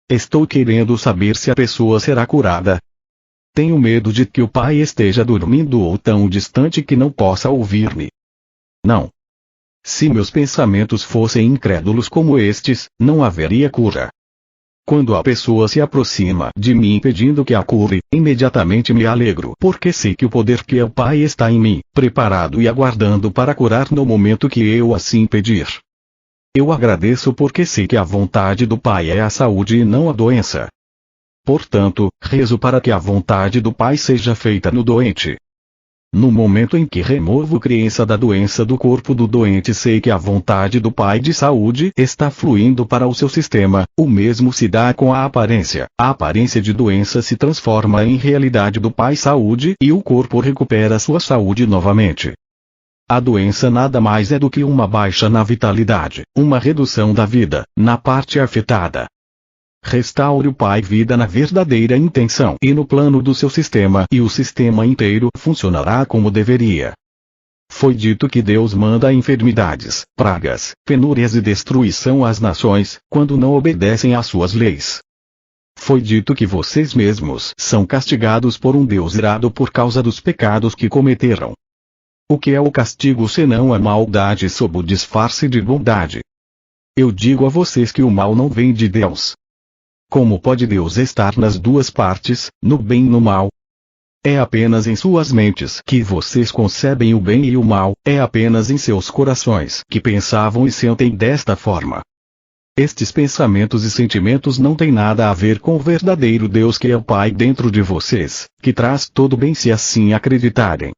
Estou querendo saber se a pessoa será curada. Tenho medo de que o Pai esteja dormindo ou tão distante que não possa ouvir-me. Não. Se meus pensamentos fossem incrédulos como estes, não haveria cura. Quando a pessoa se aproxima de mim pedindo que a cure, imediatamente me alegro porque sei que o poder que é o Pai está em mim, preparado e aguardando para curar no momento que eu assim pedir. Eu agradeço porque sei que a vontade do Pai é a saúde e não a doença. Portanto, rezo para que a vontade do Pai seja feita no doente. No momento em que removo crença da doença do corpo do doente, sei que a vontade do Pai de saúde está fluindo para o seu sistema, o mesmo se dá com a aparência. A aparência de doença se transforma em realidade do Pai saúde e o corpo recupera sua saúde novamente. A doença nada mais é do que uma baixa na vitalidade, uma redução da vida, na parte afetada. Restaure o Pai vida na verdadeira intenção e no plano do seu sistema e o sistema inteiro funcionará como deveria. Foi dito que Deus manda enfermidades, pragas, penúrias e destruição às nações, quando não obedecem às suas leis. Foi dito que vocês mesmos são castigados por um Deus irado por causa dos pecados que cometeram. O que é o castigo senão a maldade sob o disfarce de bondade? Eu digo a vocês que o mal não vem de Deus. Como pode Deus estar nas duas partes, no bem e no mal? É apenas em suas mentes que vocês concebem o bem e o mal, é apenas em seus corações que pensavam e sentem desta forma. Estes pensamentos e sentimentos não têm nada a ver com o verdadeiro Deus que é o Pai dentro de vocês, que traz todo bem se assim acreditarem.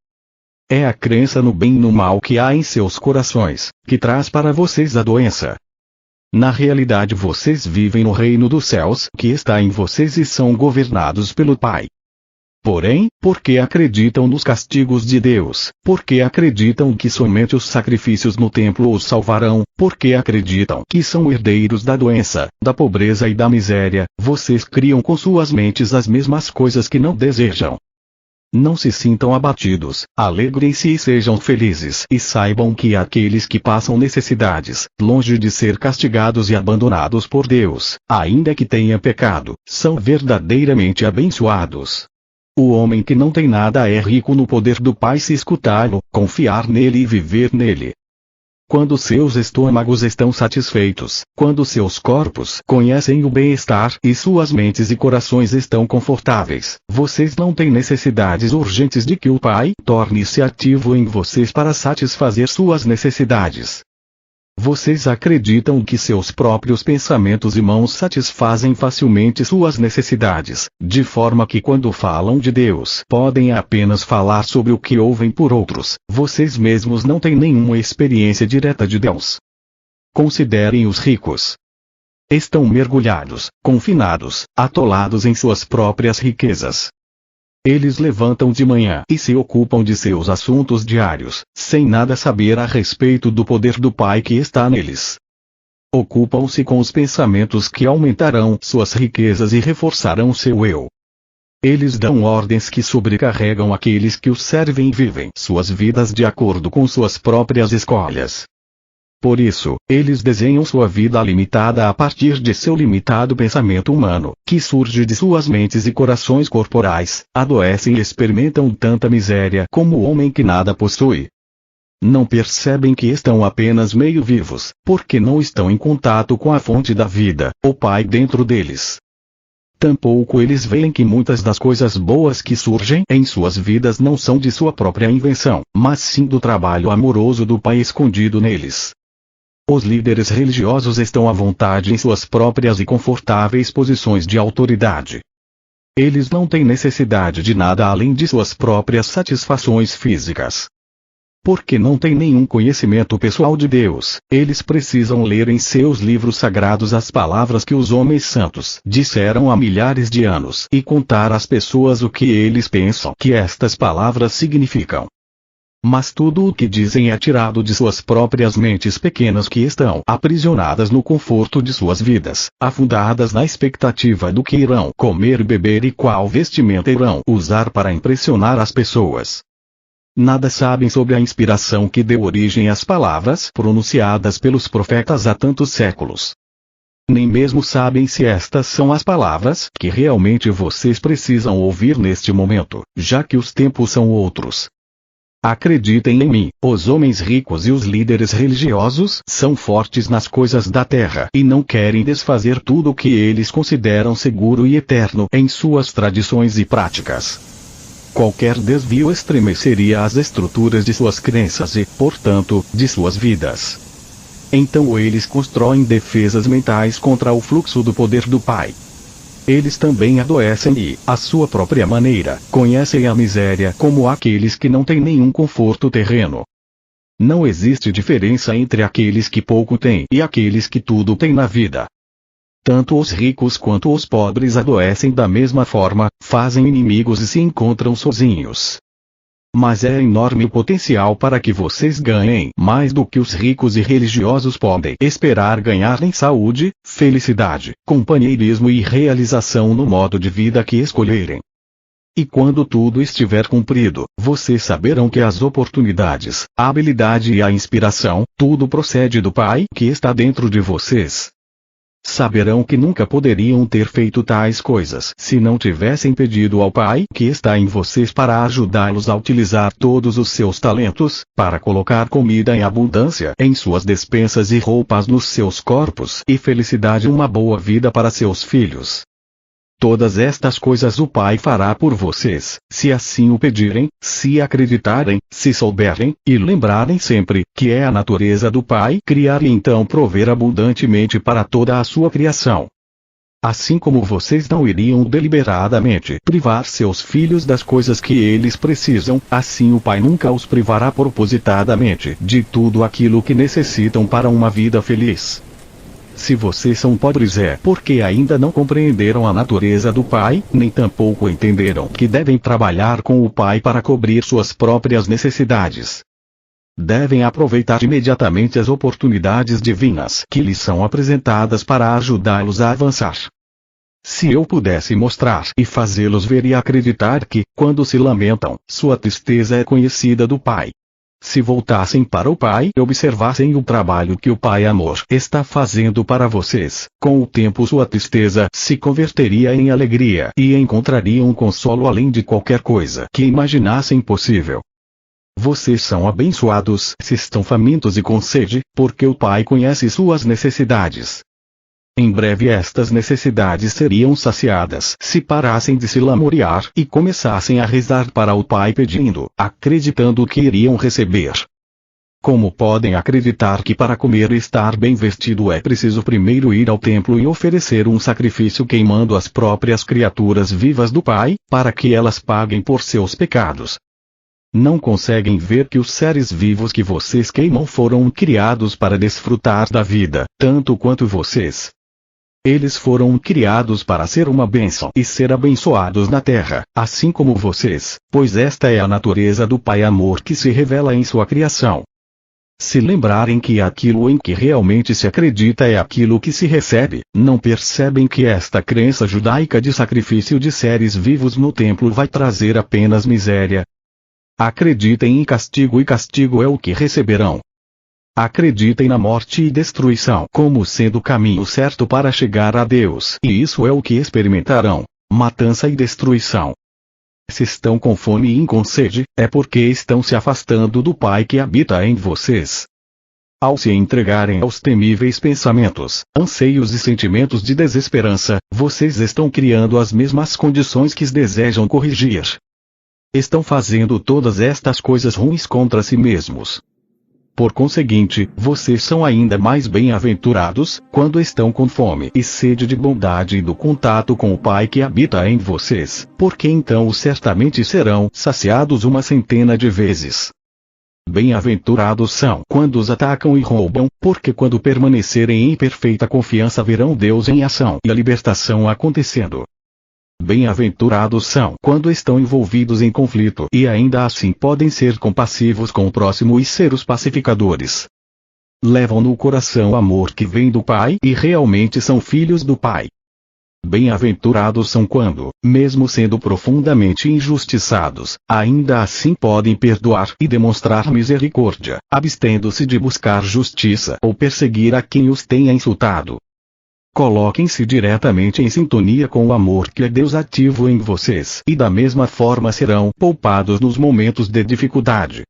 É a crença no bem e no mal que há em seus corações, que traz para vocês a doença. Na realidade vocês vivem no reino dos céus que está em vocês e são governados pelo Pai. Porém, porque acreditam nos castigos de Deus, porque acreditam que somente os sacrifícios no templo os salvarão, porque acreditam que são herdeiros da doença, da pobreza e da miséria, vocês criam com suas mentes as mesmas coisas que não desejam. Não se sintam abatidos, alegrem-se e sejam felizes. E saibam que aqueles que passam necessidades, longe de ser castigados e abandonados por Deus, ainda que tenham pecado, são verdadeiramente abençoados. O homem que não tem nada é rico no poder do Pai se escutá-lo, confiar nele e viver nele. Quando seus estômagos estão satisfeitos, quando seus corpos conhecem o bem-estar e suas mentes e corações estão confortáveis, vocês não têm necessidades urgentes de que o Pai torne-se ativo em vocês para satisfazer suas necessidades. Vocês acreditam que seus próprios pensamentos e mãos satisfazem facilmente suas necessidades, de forma que quando falam de Deus podem apenas falar sobre o que ouvem por outros, vocês mesmos não têm nenhuma experiência direta de Deus. Considerem os ricos. Estão mergulhados, confinados, atolados em suas próprias riquezas. Eles levantam de manhã e se ocupam de seus assuntos diários, sem nada saber a respeito do poder do Pai que está neles. Ocupam-se com os pensamentos que aumentarão suas riquezas e reforçarão seu eu. Eles dão ordens que sobrecarregam aqueles que os servem e vivem suas vidas de acordo com suas próprias escolhas. Por isso, eles desenham sua vida limitada a partir de seu limitado pensamento humano, que surge de suas mentes e corações corporais, adoecem e experimentam tanta miséria como o homem que nada possui. Não percebem que estão apenas meio vivos, porque não estão em contato com a fonte da vida, o Pai dentro deles. Tampouco eles veem que muitas das coisas boas que surgem em suas vidas não são de sua própria invenção, mas sim do trabalho amoroso do Pai escondido neles. Os líderes religiosos estão à vontade em suas próprias e confortáveis posições de autoridade. Eles não têm necessidade de nada além de suas próprias satisfações físicas. Porque não têm nenhum conhecimento pessoal de Deus, eles precisam ler em seus livros sagrados as palavras que os homens santos disseram há milhares de anos e contar às pessoas o que eles pensam que estas palavras significam. Mas tudo o que dizem é tirado de suas próprias mentes pequenas que estão aprisionadas no conforto de suas vidas, afundadas na expectativa do que irão comer e beber e qual vestimenta irão usar para impressionar as pessoas. Nada sabem sobre a inspiração que deu origem às palavras pronunciadas pelos profetas há tantos séculos. Nem mesmo sabem se estas são as palavras que realmente vocês precisam ouvir neste momento, já que os tempos são outros. Acreditem em mim, os homens ricos e os líderes religiosos são fortes nas coisas da terra e não querem desfazer tudo o que eles consideram seguro e eterno em suas tradições e práticas. Qualquer desvio estremeceria as estruturas de suas crenças e, portanto, de suas vidas. Então eles constroem defesas mentais contra o fluxo do poder do Pai. Eles também adoecem e, à sua própria maneira, conhecem a miséria como aqueles que não têm nenhum conforto terreno. Não existe diferença entre aqueles que pouco têm e aqueles que tudo têm na vida. Tanto os ricos quanto os pobres adoecem da mesma forma, fazem inimigos e se encontram sozinhos. Mas é enorme o potencial para que vocês ganhem mais do que os ricos e religiosos podem esperar ganhar em saúde, felicidade, companheirismo e realização no modo de vida que escolherem. E quando tudo estiver cumprido, vocês saberão que as oportunidades, a habilidade e a inspiração, tudo procede do Pai que está dentro de vocês. Saberão que nunca poderiam ter feito tais coisas se não tivessem pedido ao Pai que está em vocês para ajudá-los a utilizar todos os seus talentos, para colocar comida em abundância em suas despensas e roupas nos seus corpos e felicidade e uma boa vida para seus filhos. Todas estas coisas o Pai fará por vocês, se assim o pedirem, se acreditarem, se souberem, e lembrarem sempre, que é a natureza do Pai criar e então prover abundantemente para toda a sua criação. Assim como vocês não iriam deliberadamente privar seus filhos das coisas que eles precisam, assim o Pai nunca os privará propositadamente de tudo aquilo que necessitam para uma vida feliz. Se vocês são pobres é porque ainda não compreenderam a natureza do Pai, nem tampouco entenderam que devem trabalhar com o Pai para cobrir suas próprias necessidades. Devem aproveitar imediatamente as oportunidades divinas que lhes são apresentadas para ajudá-los a avançar. Se eu pudesse mostrar e fazê-los ver e acreditar que, quando se lamentam, sua tristeza é conhecida do Pai. Se voltassem para o Pai e observassem o trabalho que o Pai Amor está fazendo para vocês, com o tempo sua tristeza se converteria em alegria e encontrariam um consolo além de qualquer coisa que imaginassem possível. Vocês são abençoados se estão famintos e com sede, porque o Pai conhece suas necessidades. Em breve estas necessidades seriam saciadas se parassem de se lamuriar e começassem a rezar para o Pai pedindo, acreditando que iriam receber. Como podem acreditar que para comer e estar bem vestido é preciso primeiro ir ao templo e oferecer um sacrifício queimando as próprias criaturas vivas do Pai, para que elas paguem por seus pecados? Não conseguem ver que os seres vivos que vocês queimam foram criados para desfrutar da vida, tanto quanto vocês. Eles foram criados para ser uma bênção e ser abençoados na terra, assim como vocês, pois esta é a natureza do Pai Amor que se revela em sua criação. Se lembrarem que aquilo em que realmente se acredita é aquilo que se recebe, não percebem que esta crença judaica de sacrifício de seres vivos no templo vai trazer apenas miséria. Acreditem em castigo e castigo é o que receberão. Acreditem na morte e destruição como sendo o caminho certo para chegar a Deus, e isso é o que experimentarão: matança e destruição. Se estão com fome e com sede, é porque estão se afastando do Pai que habita em vocês. Ao se entregarem aos temíveis pensamentos, anseios e sentimentos de desesperança, vocês estão criando as mesmas condições que desejam corrigir. Estão fazendo todas estas coisas ruins contra si mesmos. Por conseguinte, vocês são ainda mais bem-aventurados, quando estão com fome e sede de bondade e do contato com o Pai que habita em vocês, porque então certamente serão saciados 100 de vezes. Bem-aventurados são quando os atacam e roubam, porque quando permanecerem em perfeita confiança verão Deus em ação e a libertação acontecendo. Bem-aventurados são quando estão envolvidos em conflito e ainda assim podem ser compassivos com o próximo e ser os pacificadores. Levam no coração o amor que vem do Pai e realmente são filhos do Pai. Bem-aventurados são quando, mesmo sendo profundamente injustiçados, ainda assim podem perdoar e demonstrar misericórdia, abstendo-se de buscar justiça ou perseguir a quem os tenha insultado. Coloquem-se diretamente em sintonia com o amor que é Deus ativo em vocês e da mesma forma serão poupados nos momentos de dificuldade.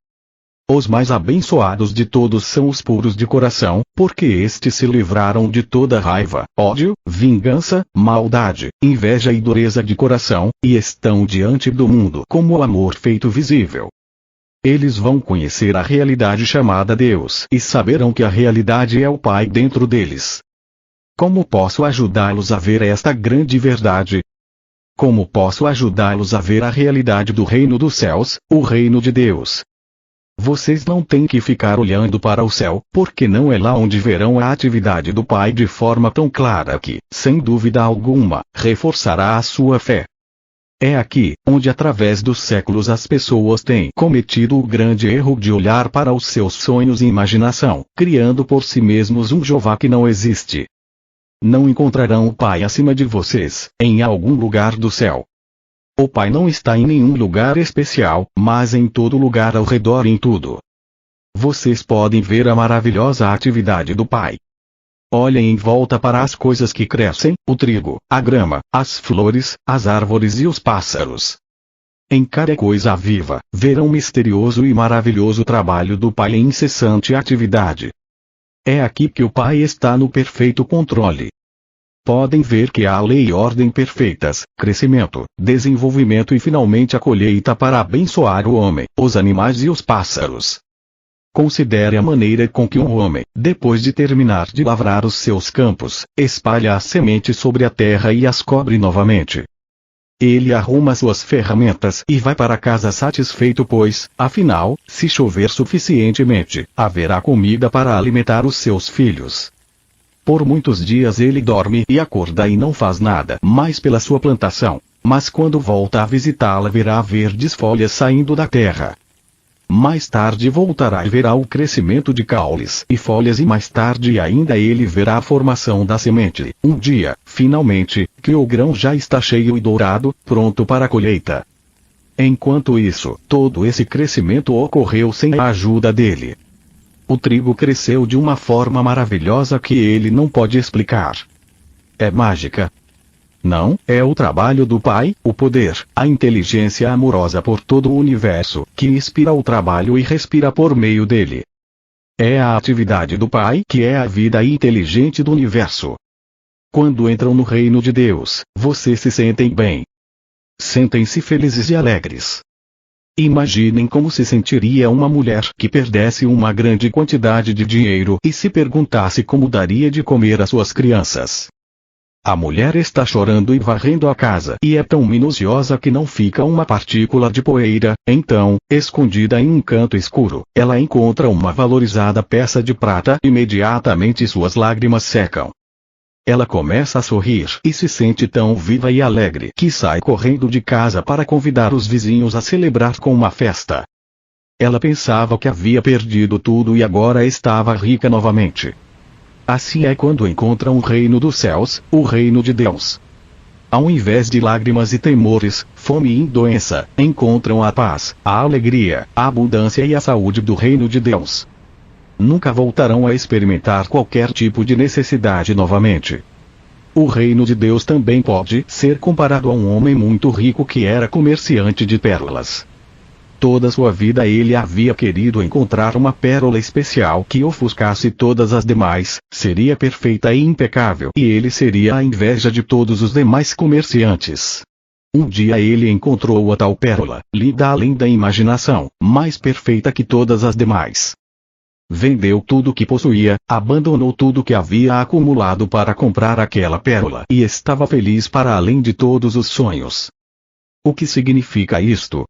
Os mais abençoados de todos são os puros de coração, porque estes se livraram de toda raiva, ódio, vingança, maldade, inveja e dureza de coração, e estão diante do mundo como o amor feito visível. Eles vão conhecer a realidade chamada Deus e saberão que a realidade é o Pai dentro deles. Como posso ajudá-los a ver esta grande verdade? Como posso ajudá-los a ver a realidade do reino dos céus, o reino de Deus? Vocês não têm que ficar olhando para o céu, porque não é lá onde verão a atividade do Pai de forma tão clara que, sem dúvida alguma, reforçará a sua fé. É aqui, onde através dos séculos as pessoas têm cometido o grande erro de olhar para os seus sonhos e imaginação, criando por si mesmos um Jeová que não existe. Não encontrarão o Pai acima de vocês, em algum lugar do céu. O Pai não está em nenhum lugar especial, mas em todo lugar ao redor e em tudo. Vocês podem ver a maravilhosa atividade do Pai. Olhem em volta para as coisas que crescem, o trigo, a grama, as flores, as árvores e os pássaros. Em cada coisa viva, verão misterioso e maravilhoso trabalho do Pai em incessante atividade. É aqui que o Pai está no perfeito controle. Podem ver que há lei e ordem perfeitas, crescimento, desenvolvimento e finalmente a colheita para abençoar o homem, os animais e os pássaros. Considere a maneira com que um homem, depois de terminar de lavrar os seus campos, espalha as sementes sobre a terra e as cobre novamente. Ele arruma suas ferramentas e vai para casa satisfeito pois, afinal, se chover suficientemente, haverá comida para alimentar os seus filhos. Por muitos dias ele dorme e acorda e não faz nada mais pela sua plantação, mas quando volta a visitá-la verá verdes folhas saindo da terra. Mais tarde voltará e verá o crescimento de caules e folhas e mais tarde ainda ele verá a formação da semente. Um dia, finalmente, que o grão já está cheio e dourado, pronto para a colheita. Enquanto isso, todo esse crescimento ocorreu sem a ajuda dele. O trigo cresceu de uma forma maravilhosa que ele não pode explicar. É mágica? Não, é o trabalho do Pai, o poder, a inteligência amorosa por todo o universo, que inspira o trabalho e respira por meio dele. É a atividade do Pai que é a vida inteligente do universo. Quando entram no reino de Deus, vocês se sentem bem. Sentem-se felizes e alegres. Imaginem como se sentiria uma mulher que perdesse uma grande quantidade de dinheiro e se perguntasse como daria de comer às suas crianças. A mulher está chorando e varrendo a casa e é tão minuciosa que não fica uma partícula de poeira, então, escondida em um canto escuro, ela encontra uma valorizada peça de prata e imediatamente suas lágrimas secam. Ela começa a sorrir e se sente tão viva e alegre que sai correndo de casa para convidar os vizinhos a celebrar com uma festa. Ela pensava que havia perdido tudo e agora estava rica novamente. Assim é quando encontram o reino dos céus, o reino de Deus. Ao invés de lágrimas e temores, fome e doença, encontram a paz, a alegria, a abundância e a saúde do reino de Deus. Nunca voltarão a experimentar qualquer tipo de necessidade novamente. O reino de Deus também pode ser comparado a um homem muito rico que era comerciante de pérolas. Toda sua vida ele havia querido encontrar uma pérola especial que ofuscasse todas as demais, seria perfeita e impecável e ele seria a inveja de todos os demais comerciantes. Um dia ele encontrou a tal pérola, linda além da imaginação, mais perfeita que todas as demais. Vendeu tudo o que possuía, abandonou tudo que havia acumulado para comprar aquela pérola e estava feliz para além de todos os sonhos. O que significa isto?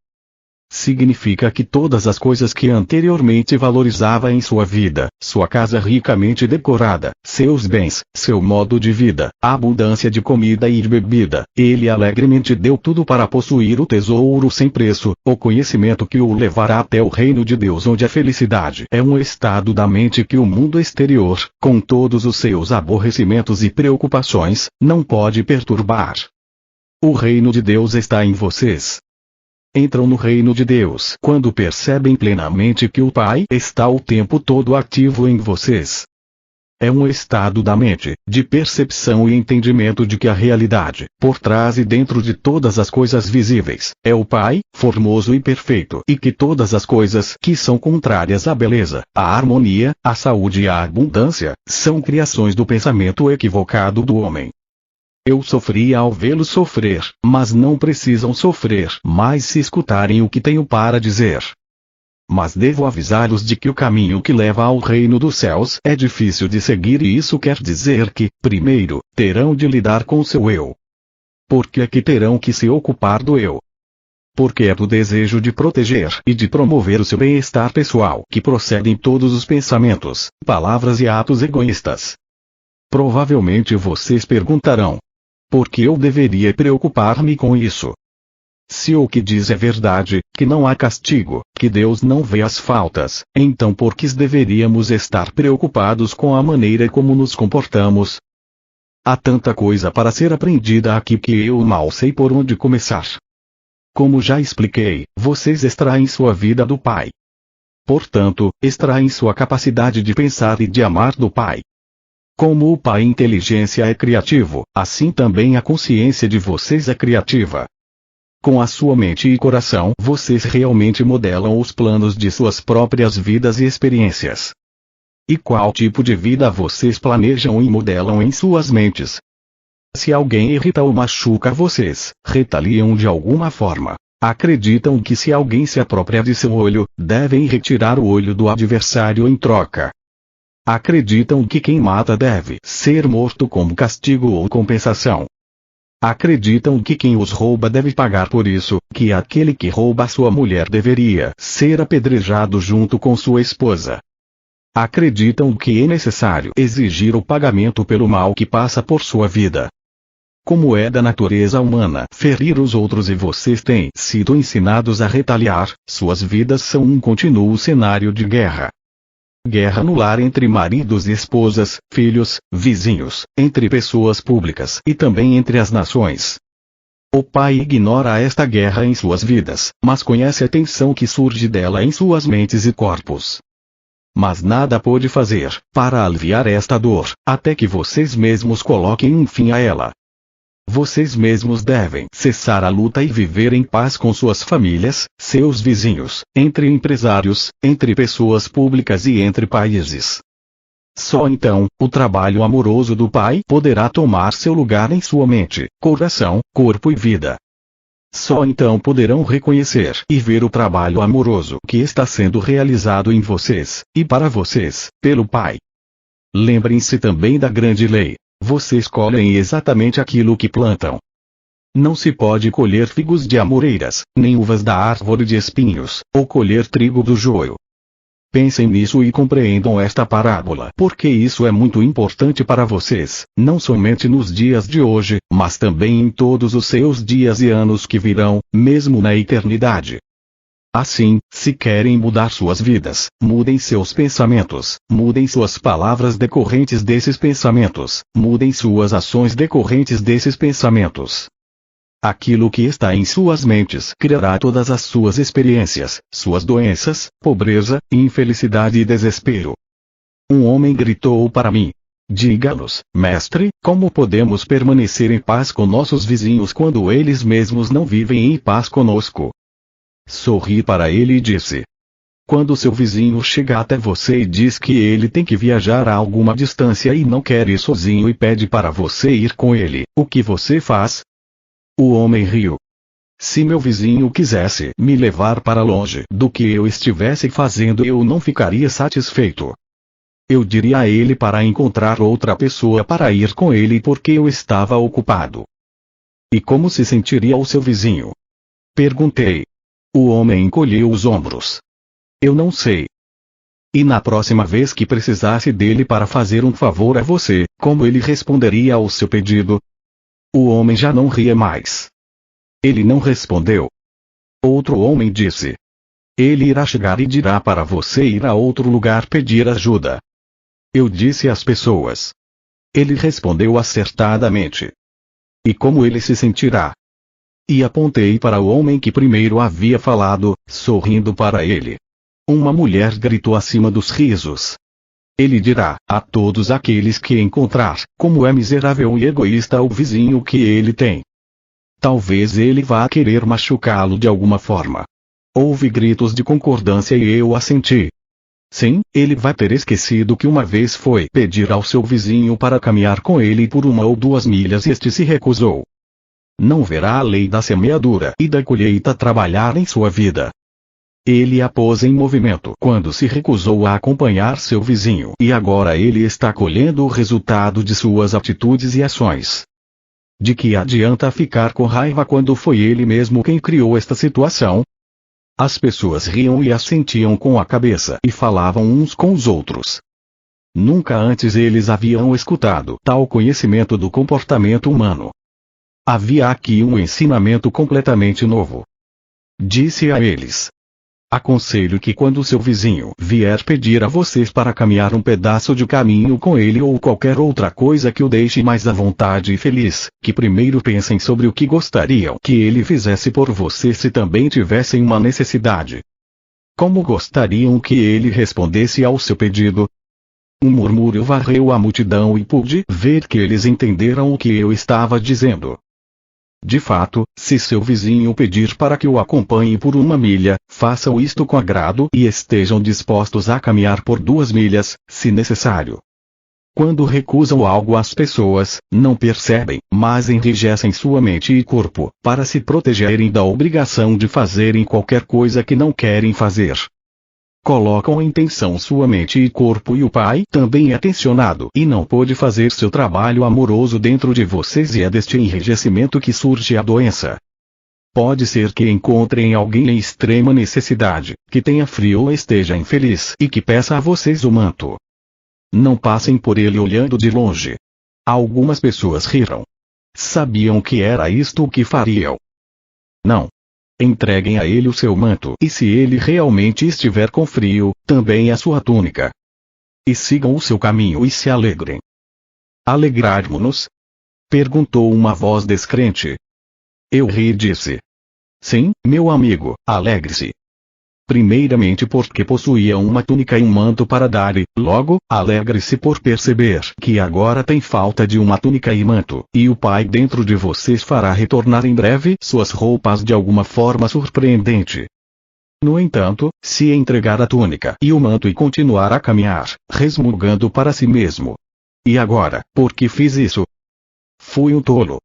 Significa que todas as coisas que anteriormente valorizava em sua vida, sua casa ricamente decorada, seus bens, seu modo de vida, a abundância de comida e de bebida, ele alegremente deu tudo para possuir o tesouro sem preço, o conhecimento que o levará até o reino de Deus onde a felicidade é um estado da mente que o mundo exterior, com todos os seus aborrecimentos e preocupações, não pode perturbar. O reino de Deus está em vocês. Entram no reino de Deus quando percebem plenamente que o Pai está o tempo todo ativo em vocês. É um estado da mente, de percepção e entendimento de que a realidade, por trás e dentro de todas as coisas visíveis, é o Pai, formoso e perfeito, e que todas as coisas que são contrárias à beleza, à harmonia, à saúde e à abundância, são criações do pensamento equivocado do homem. Eu sofri ao vê-los sofrer, mas não precisam sofrer mais se escutarem o que tenho para dizer. Mas devo avisá-los de que o caminho que leva ao reino dos céus é difícil de seguir e isso quer dizer que, primeiro, terão de lidar com seu eu. Por que é que terão que se ocupar do eu? Porque é do desejo de proteger e de promover o seu bem-estar pessoal que procedem todos os pensamentos, palavras e atos egoístas. Provavelmente vocês perguntarão: por que eu deveria preocupar-me com isso? Se o que diz é verdade, que não há castigo, que Deus não vê as faltas, então por que deveríamos estar preocupados com a maneira como nos comportamos? Há tanta coisa para ser aprendida aqui que eu mal sei por onde começar. Como já expliquei, vocês extraem sua vida do Pai. Portanto, extraem sua capacidade de pensar e de amar do Pai. Como o Pai Inteligência é criativo, assim também a consciência de vocês é criativa. Com a sua mente e coração, vocês realmente modelam os planos de suas próprias vidas e experiências. E qual tipo de vida vocês planejam e modelam em suas mentes? Se alguém irrita ou machuca vocês, retaliam de alguma forma. Acreditam que se alguém se apropria de seu olho, devem retirar o olho do adversário em troca. Acreditam que quem mata deve ser morto como castigo ou compensação. Acreditam que quem os rouba deve pagar por isso, que aquele que rouba sua mulher deveria ser apedrejado junto com sua esposa. Acreditam que é necessário exigir o pagamento pelo mal que passa por sua vida. Como é da natureza humana ferir os outros e vocês têm sido ensinados a retaliar, suas vidas são um contínuo cenário de guerra. Guerra no lar entre maridos e esposas, filhos, vizinhos, entre pessoas públicas e também entre as nações. O pai ignora esta guerra em suas vidas, mas conhece a tensão que surge dela em suas mentes e corpos. Mas nada pode fazer para aliviar esta dor, até que vocês mesmos coloquem um fim a ela. Vocês mesmos devem cessar a luta e viver em paz com suas famílias, seus vizinhos, entre empresários, entre pessoas públicas e entre países. Só então, o trabalho amoroso do Pai poderá tomar seu lugar em sua mente, coração, corpo e vida. Só então poderão reconhecer e ver o trabalho amoroso que está sendo realizado em vocês, e para vocês, pelo Pai. Lembrem-se também da grande lei: vocês colhem exatamente aquilo que plantam. Não se pode colher figos de amoreiras, nem uvas da árvore de espinhos, ou colher trigo do joio. Pensem nisso e compreendam esta parábola, porque isso é muito importante para vocês, não somente nos dias de hoje, mas também em todos os seus dias e anos que virão, mesmo na eternidade. Assim, se querem mudar suas vidas, mudem seus pensamentos, mudem suas palavras decorrentes desses pensamentos, mudem suas ações decorrentes desses pensamentos. Aquilo que está em suas mentes criará todas as suas experiências, suas doenças, pobreza, infelicidade e desespero. Um homem gritou para mim: diga-nos, mestre, como podemos permanecer em paz com nossos vizinhos quando eles mesmos não vivem em paz conosco? Sorri para ele e disse: quando seu vizinho chega até você e diz que ele tem que viajar a alguma distância e não quer ir sozinho e pede para você ir com ele, o que você faz? O homem riu. Se meu vizinho quisesse me levar para longe do que eu estivesse fazendo, eu não ficaria satisfeito. Eu diria a ele para encontrar outra pessoa para ir com ele porque eu estava ocupado. E como se sentiria o seu vizinho? Perguntei. O homem encolheu os ombros. Eu não sei. E na próxima vez que precisasse dele para fazer um favor a você, como ele responderia ao seu pedido? O homem já não ria mais. Ele não respondeu. Outro homem disse: ele irá chegar e dirá para você ir a outro lugar pedir ajuda. Eu disse às pessoas: ele respondeu acertadamente. E como ele se sentirá? E apontei para o homem que primeiro havia falado, sorrindo para ele. Uma mulher gritou acima dos risos: ele dirá a todos aqueles que encontrar, como é miserável e egoísta o vizinho que ele tem. Talvez ele vá querer machucá-lo de alguma forma. Houve gritos de concordância e eu assenti. Sim, ele vai ter esquecido que uma vez foi pedir ao seu vizinho para caminhar com ele por 1 ou 2 milhas e este se recusou. Não verá a lei da semeadura e da colheita trabalhar em sua vida. Ele a pôs em movimento quando se recusou a acompanhar seu vizinho e agora ele está colhendo o resultado de suas atitudes e ações. De que adianta ficar com raiva quando foi ele mesmo quem criou esta situação? As pessoas riam e assentiam com a cabeça e falavam uns com os outros. Nunca antes eles haviam escutado tal conhecimento do comportamento humano. Havia aqui um ensinamento completamente novo. Disse a eles: aconselho que quando seu vizinho vier pedir a vocês para caminhar um pedaço de caminho com ele ou qualquer outra coisa que o deixe mais à vontade e feliz, que primeiro pensem sobre o que gostariam que ele fizesse por vocês se também tivessem uma necessidade. Como gostariam que ele respondesse ao seu pedido? Um murmúrio varreu a multidão e pude ver que eles entenderam o que eu estava dizendo. De fato, se seu vizinho pedir para que o acompanhe por 1 milha, façam isto com agrado e estejam dispostos a caminhar por 2 milhas, se necessário. Quando recusam algo às pessoas, não percebem, mas enrijecem sua mente e corpo, para se protegerem da obrigação de fazerem qualquer coisa que não querem fazer. Colocam em tensão sua mente e corpo e o Pai também é tensionado e não pode fazer seu trabalho amoroso dentro de vocês e é deste enrijecimento que surge a doença. Pode ser que encontrem alguém em extrema necessidade, que tenha frio ou esteja infeliz e que peça a vocês o manto. Não passem por ele olhando de longe. Algumas pessoas riram. Sabiam que era isto o que fariam. Não. Entreguem a ele o seu manto e se ele realmente estiver com frio, também a sua túnica. E sigam o seu caminho e se alegrem. Alegrarmos-nos? Perguntou uma voz descrente. Eu ri e disse. Sim, meu amigo, alegre-se. Primeiramente porque possuía uma túnica e um manto para dar e, logo, alegre-se por perceber que agora tem falta de uma túnica e manto, e o Pai dentro de vocês fará retornar em breve suas roupas de alguma forma surpreendente. No entanto, se entregar a túnica e o manto e continuar a caminhar, resmungando para si mesmo. E agora, por que fiz isso? Fui um tolo.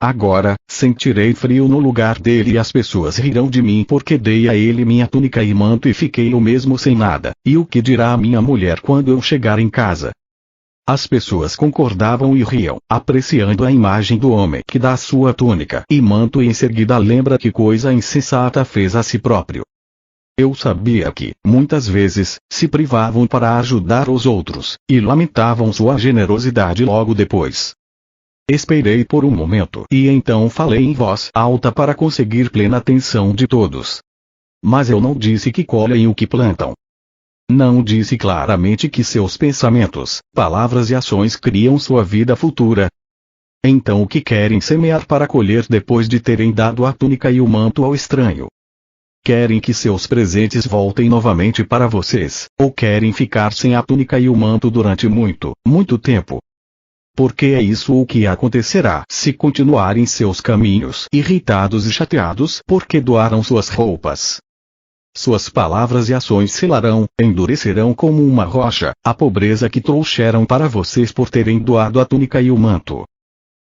Agora, sentirei frio no lugar dele e as pessoas rirão de mim porque dei a ele minha túnica e manto e fiquei eu mesmo sem nada, e o que dirá a minha mulher quando eu chegar em casa? As pessoas concordavam e riam, apreciando a imagem do homem que dá sua túnica e manto e em seguida lembra que coisa insensata fez a si próprio. Eu sabia que, muitas vezes, se privavam para ajudar os outros, e lamentavam sua generosidade logo depois. Esperei por um momento e então falei em voz alta para conseguir plena atenção de todos. Mas eu não disse que colhem o que plantam. Não disse claramente que seus pensamentos, palavras e ações criam sua vida futura. Então o que querem semear para colher depois de terem dado a túnica e o manto ao estranho? Querem que seus presentes voltem novamente para vocês, ou querem ficar sem a túnica e o manto durante muito, muito tempo? Porque é isso o que acontecerá se continuarem seus caminhos irritados e chateados porque doaram suas roupas. Suas palavras e ações selarão, endurecerão como uma rocha, a pobreza que trouxeram para vocês por terem doado a túnica e o manto.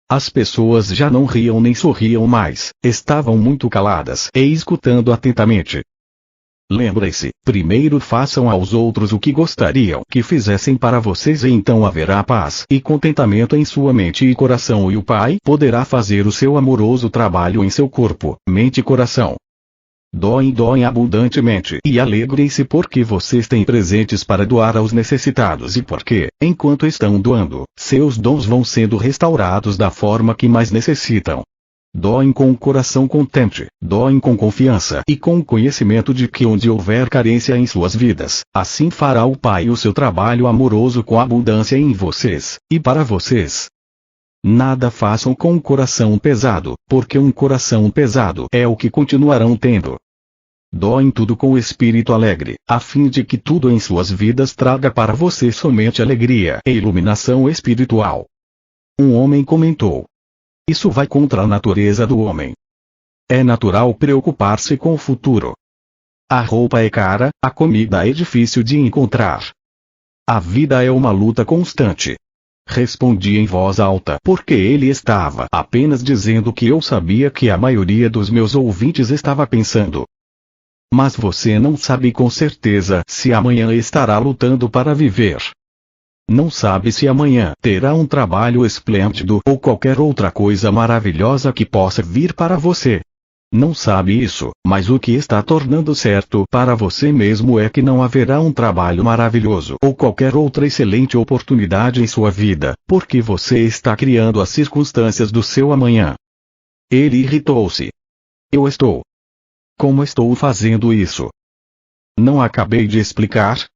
As pessoas já não riam nem sorriam mais, estavam muito caladas e escutando atentamente. Lembrem-se, primeiro façam aos outros o que gostariam que fizessem para vocês e então haverá paz e contentamento em sua mente e coração e o Pai poderá fazer o seu amoroso trabalho em seu corpo, mente e coração. Doem abundantemente e alegrem-se porque vocês têm presentes para doar aos necessitados e porque, enquanto estão doando, seus dons vão sendo restaurados da forma que mais necessitam. Doem com o coração contente, doem com confiança e com o conhecimento de que onde houver carência em suas vidas, assim fará o Pai o seu trabalho amoroso com abundância em vocês, e para vocês. Nada façam com um coração pesado, porque um coração pesado é o que continuarão tendo. Doem tudo com o espírito alegre, a fim de que tudo em suas vidas traga para vocês somente alegria e iluminação espiritual. Um homem comentou. Isso vai contra a natureza do homem. É natural preocupar-se com o futuro. A roupa é cara, a comida é difícil de encontrar. A vida é uma luta constante. Respondi em voz alta porque ele estava apenas dizendo que eu sabia que a maioria dos meus ouvintes estava pensando. Mas você não sabe com certeza se amanhã estará lutando para viver. Não sabe se amanhã terá um trabalho esplêndido ou qualquer outra coisa maravilhosa que possa vir para você. Não sabe isso, mas o que está tornando certo para você mesmo é que não haverá um trabalho maravilhoso ou qualquer outra excelente oportunidade em sua vida, porque você está criando as circunstâncias do seu amanhã. Ele irritou-se. Eu estou. Como estou fazendo isso? Não acabei de explicar?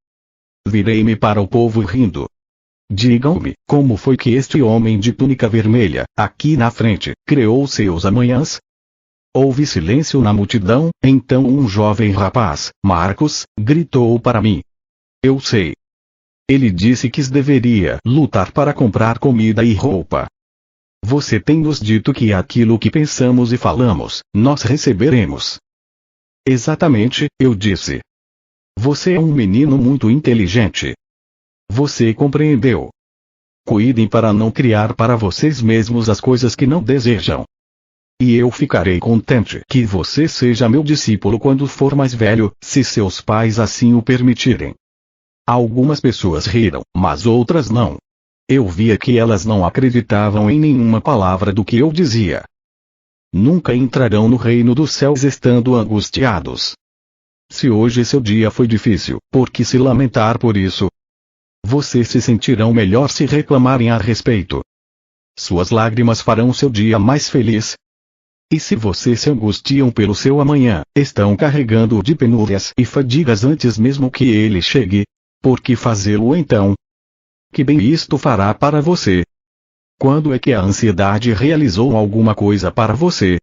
Virei-me para o povo rindo. Digam-me, como foi que este homem de túnica vermelha, aqui na frente, criou seus amanhãs? Houve silêncio na multidão, então um jovem rapaz, Marcos, gritou para mim. Eu sei. Ele disse que deveria lutar para comprar comida e roupa. Você tem nos dito que aquilo que pensamos e falamos, nós receberemos. Exatamente, eu disse. Você é um menino muito inteligente. Você compreendeu. Cuidem para não criar para vocês mesmos as coisas que não desejam. E eu ficarei contente que você seja meu discípulo quando for mais velho, se seus pais assim o permitirem. Algumas pessoas riram, mas outras não. Eu via que elas não acreditavam em nenhuma palavra do que eu dizia. nunca entrarão no reino dos céus estando angustiados. Se hoje seu dia foi difícil, por que se lamentar por isso? Vocês se sentirão melhor se reclamarem a respeito. Suas lágrimas farão seu dia mais feliz. E se vocês se angustiam pelo seu amanhã, estão carregando-o de penúrias e fadigas antes mesmo que ele chegue, por que fazê-lo então? Que bem isto fará para você? Quando é que a ansiedade realizou alguma coisa para você?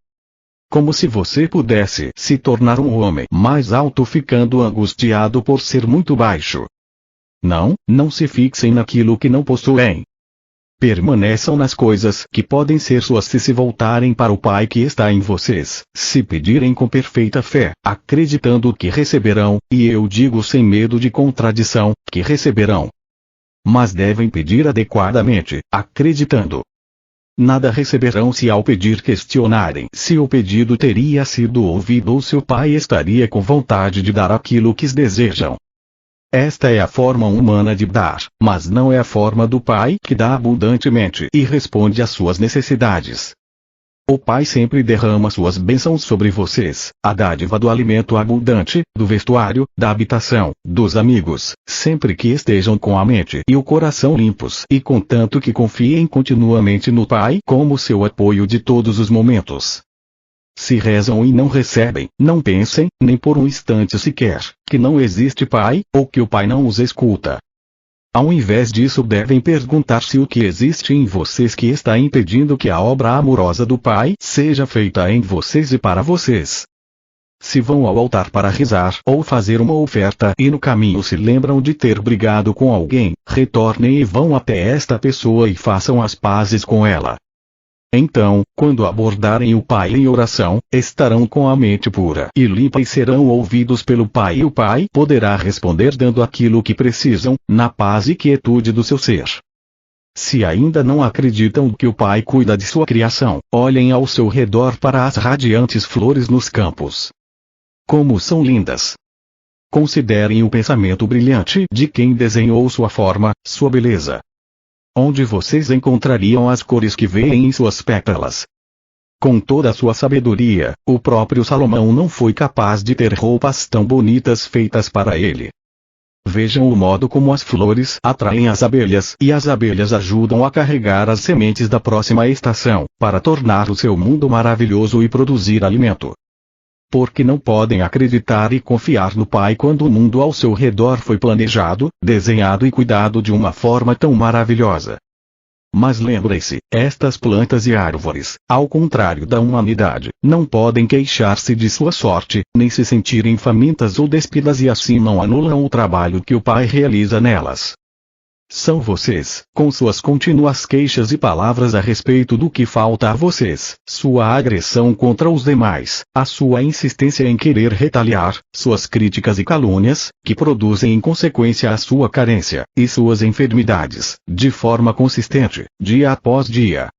Como se você pudesse se tornar um homem mais alto ficando angustiado por ser muito baixo. Não se fixem naquilo que não possuem. Permaneçam nas coisas que podem ser suas se voltarem para o Pai que está em vocês, se pedirem com perfeita fé, acreditando que receberão, e eu digo sem medo de contradição, que receberão. Mas devem pedir adequadamente, acreditando. Nada receberão se ao pedir questionarem se o pedido teria sido ouvido ou se o Pai estaria com vontade de dar aquilo que desejam. Esta é a forma humana de dar, mas não é a forma do Pai que dá abundantemente e responde às suas necessidades. O Pai sempre derrama suas bênçãos sobre vocês, a dádiva do alimento abundante, do vestuário, da habitação, dos amigos, sempre que estejam com a mente e o coração limpos e contanto que confiem continuamente no Pai como seu apoio de todos os momentos. Se rezam e não recebem, não pensem, nem por um instante sequer, que não existe Pai, ou que o Pai não os escuta. Ao invés disso devem perguntar se o que existe em vocês que está impedindo que a obra amorosa do Pai seja feita em vocês e para vocês. Se vão ao altar para rezar ou fazer uma oferta e no caminho se lembram de ter brigado com alguém, retornem e vão até esta pessoa e façam as pazes com ela. Então, quando abordarem o Pai em oração, estarão com a mente pura e limpa e serão ouvidos pelo Pai e o Pai poderá responder dando aquilo que precisam, na paz e quietude do seu ser. Se ainda não acreditam que o Pai cuida de sua criação, olhem ao seu redor para as radiantes flores nos campos. Como são lindas! Considerem o pensamento brilhante de quem desenhou sua forma, sua beleza. Onde vocês encontrariam as cores que veem em suas pétalas? Com toda a sua sabedoria, o próprio Salomão não foi capaz de ter roupas tão bonitas feitas para ele. Vejam o modo como as flores atraem as abelhas e as abelhas ajudam a carregar as sementes da próxima estação, para tornar o seu mundo maravilhoso e produzir alimento. Porque não podem acreditar e confiar no Pai quando o mundo ao seu redor foi planejado, desenhado e cuidado de uma forma tão maravilhosa. Mas lembrem-se, estas plantas e árvores, ao contrário da humanidade, não podem queixar-se de sua sorte, nem se sentirem famintas ou despidas e assim não anulam o trabalho que o Pai realiza nelas. São vocês, com suas contínuas queixas e palavras a respeito do que falta a vocês, sua agressão contra os demais, a sua insistência em querer retaliar, suas críticas e calúnias, que produzem em consequência a sua carência, e suas enfermidades, de forma consistente, dia após dia.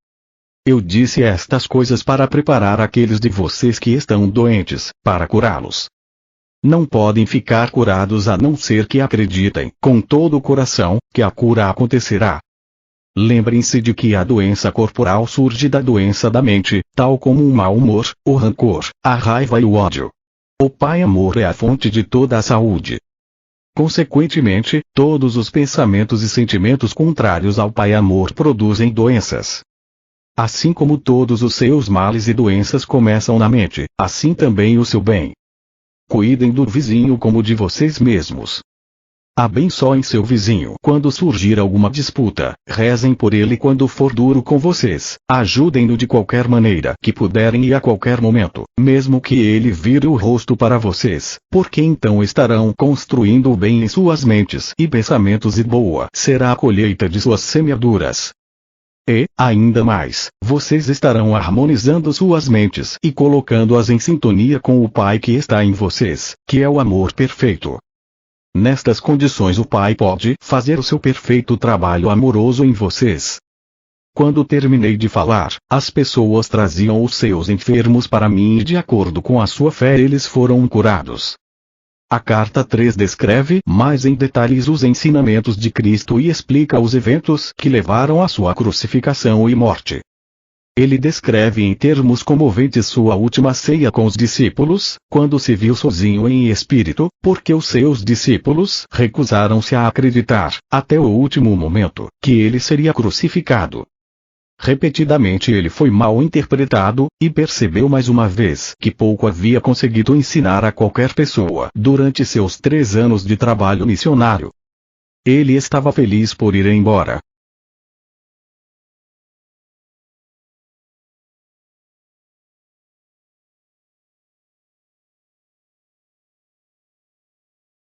Eu disse estas coisas para preparar aqueles de vocês que estão doentes, para curá-los. Não podem ficar curados a não ser que acreditem, com todo o coração, que a cura acontecerá. Lembrem-se de que a doença corporal surge da doença da mente, tal como o mau humor, o rancor, a raiva e o ódio. O Pai Amor é a fonte de toda a saúde. Consequentemente, todos os pensamentos e sentimentos contrários ao Pai Amor produzem doenças. Assim como todos os seus males e doenças começam na mente, assim também o seu bem. Cuidem do vizinho como de vocês mesmos. Abençoem seu vizinho quando surgir alguma disputa, rezem por ele quando for duro com vocês, ajudem-no de qualquer maneira que puderem e a qualquer momento, mesmo que ele vire o rosto para vocês, porque então estarão construindo o bem em suas mentes e pensamentos e boa será a colheita de suas semeaduras. E, ainda mais, vocês estarão harmonizando suas mentes e colocando-as em sintonia com o Pai que está em vocês, que é o amor perfeito. Nestas condições o Pai pode fazer o seu perfeito trabalho amoroso em vocês. Quando terminei de falar, as pessoas traziam os seus enfermos para mim e de acordo com a sua fé eles foram curados. A carta 3 descreve mais em detalhes os ensinamentos de Cristo e explica os eventos que levaram à sua crucificação e morte. Ele descreve em termos comoventes sua última ceia com os discípulos, quando se viu sozinho em espírito, porque os seus discípulos recusaram-se a acreditar, até o último momento, que ele seria crucificado. Repetidamente ele foi mal interpretado, e percebeu mais uma vez que pouco havia conseguido ensinar a qualquer pessoa durante seus 3 anos de trabalho missionário. Ele estava feliz por ir embora,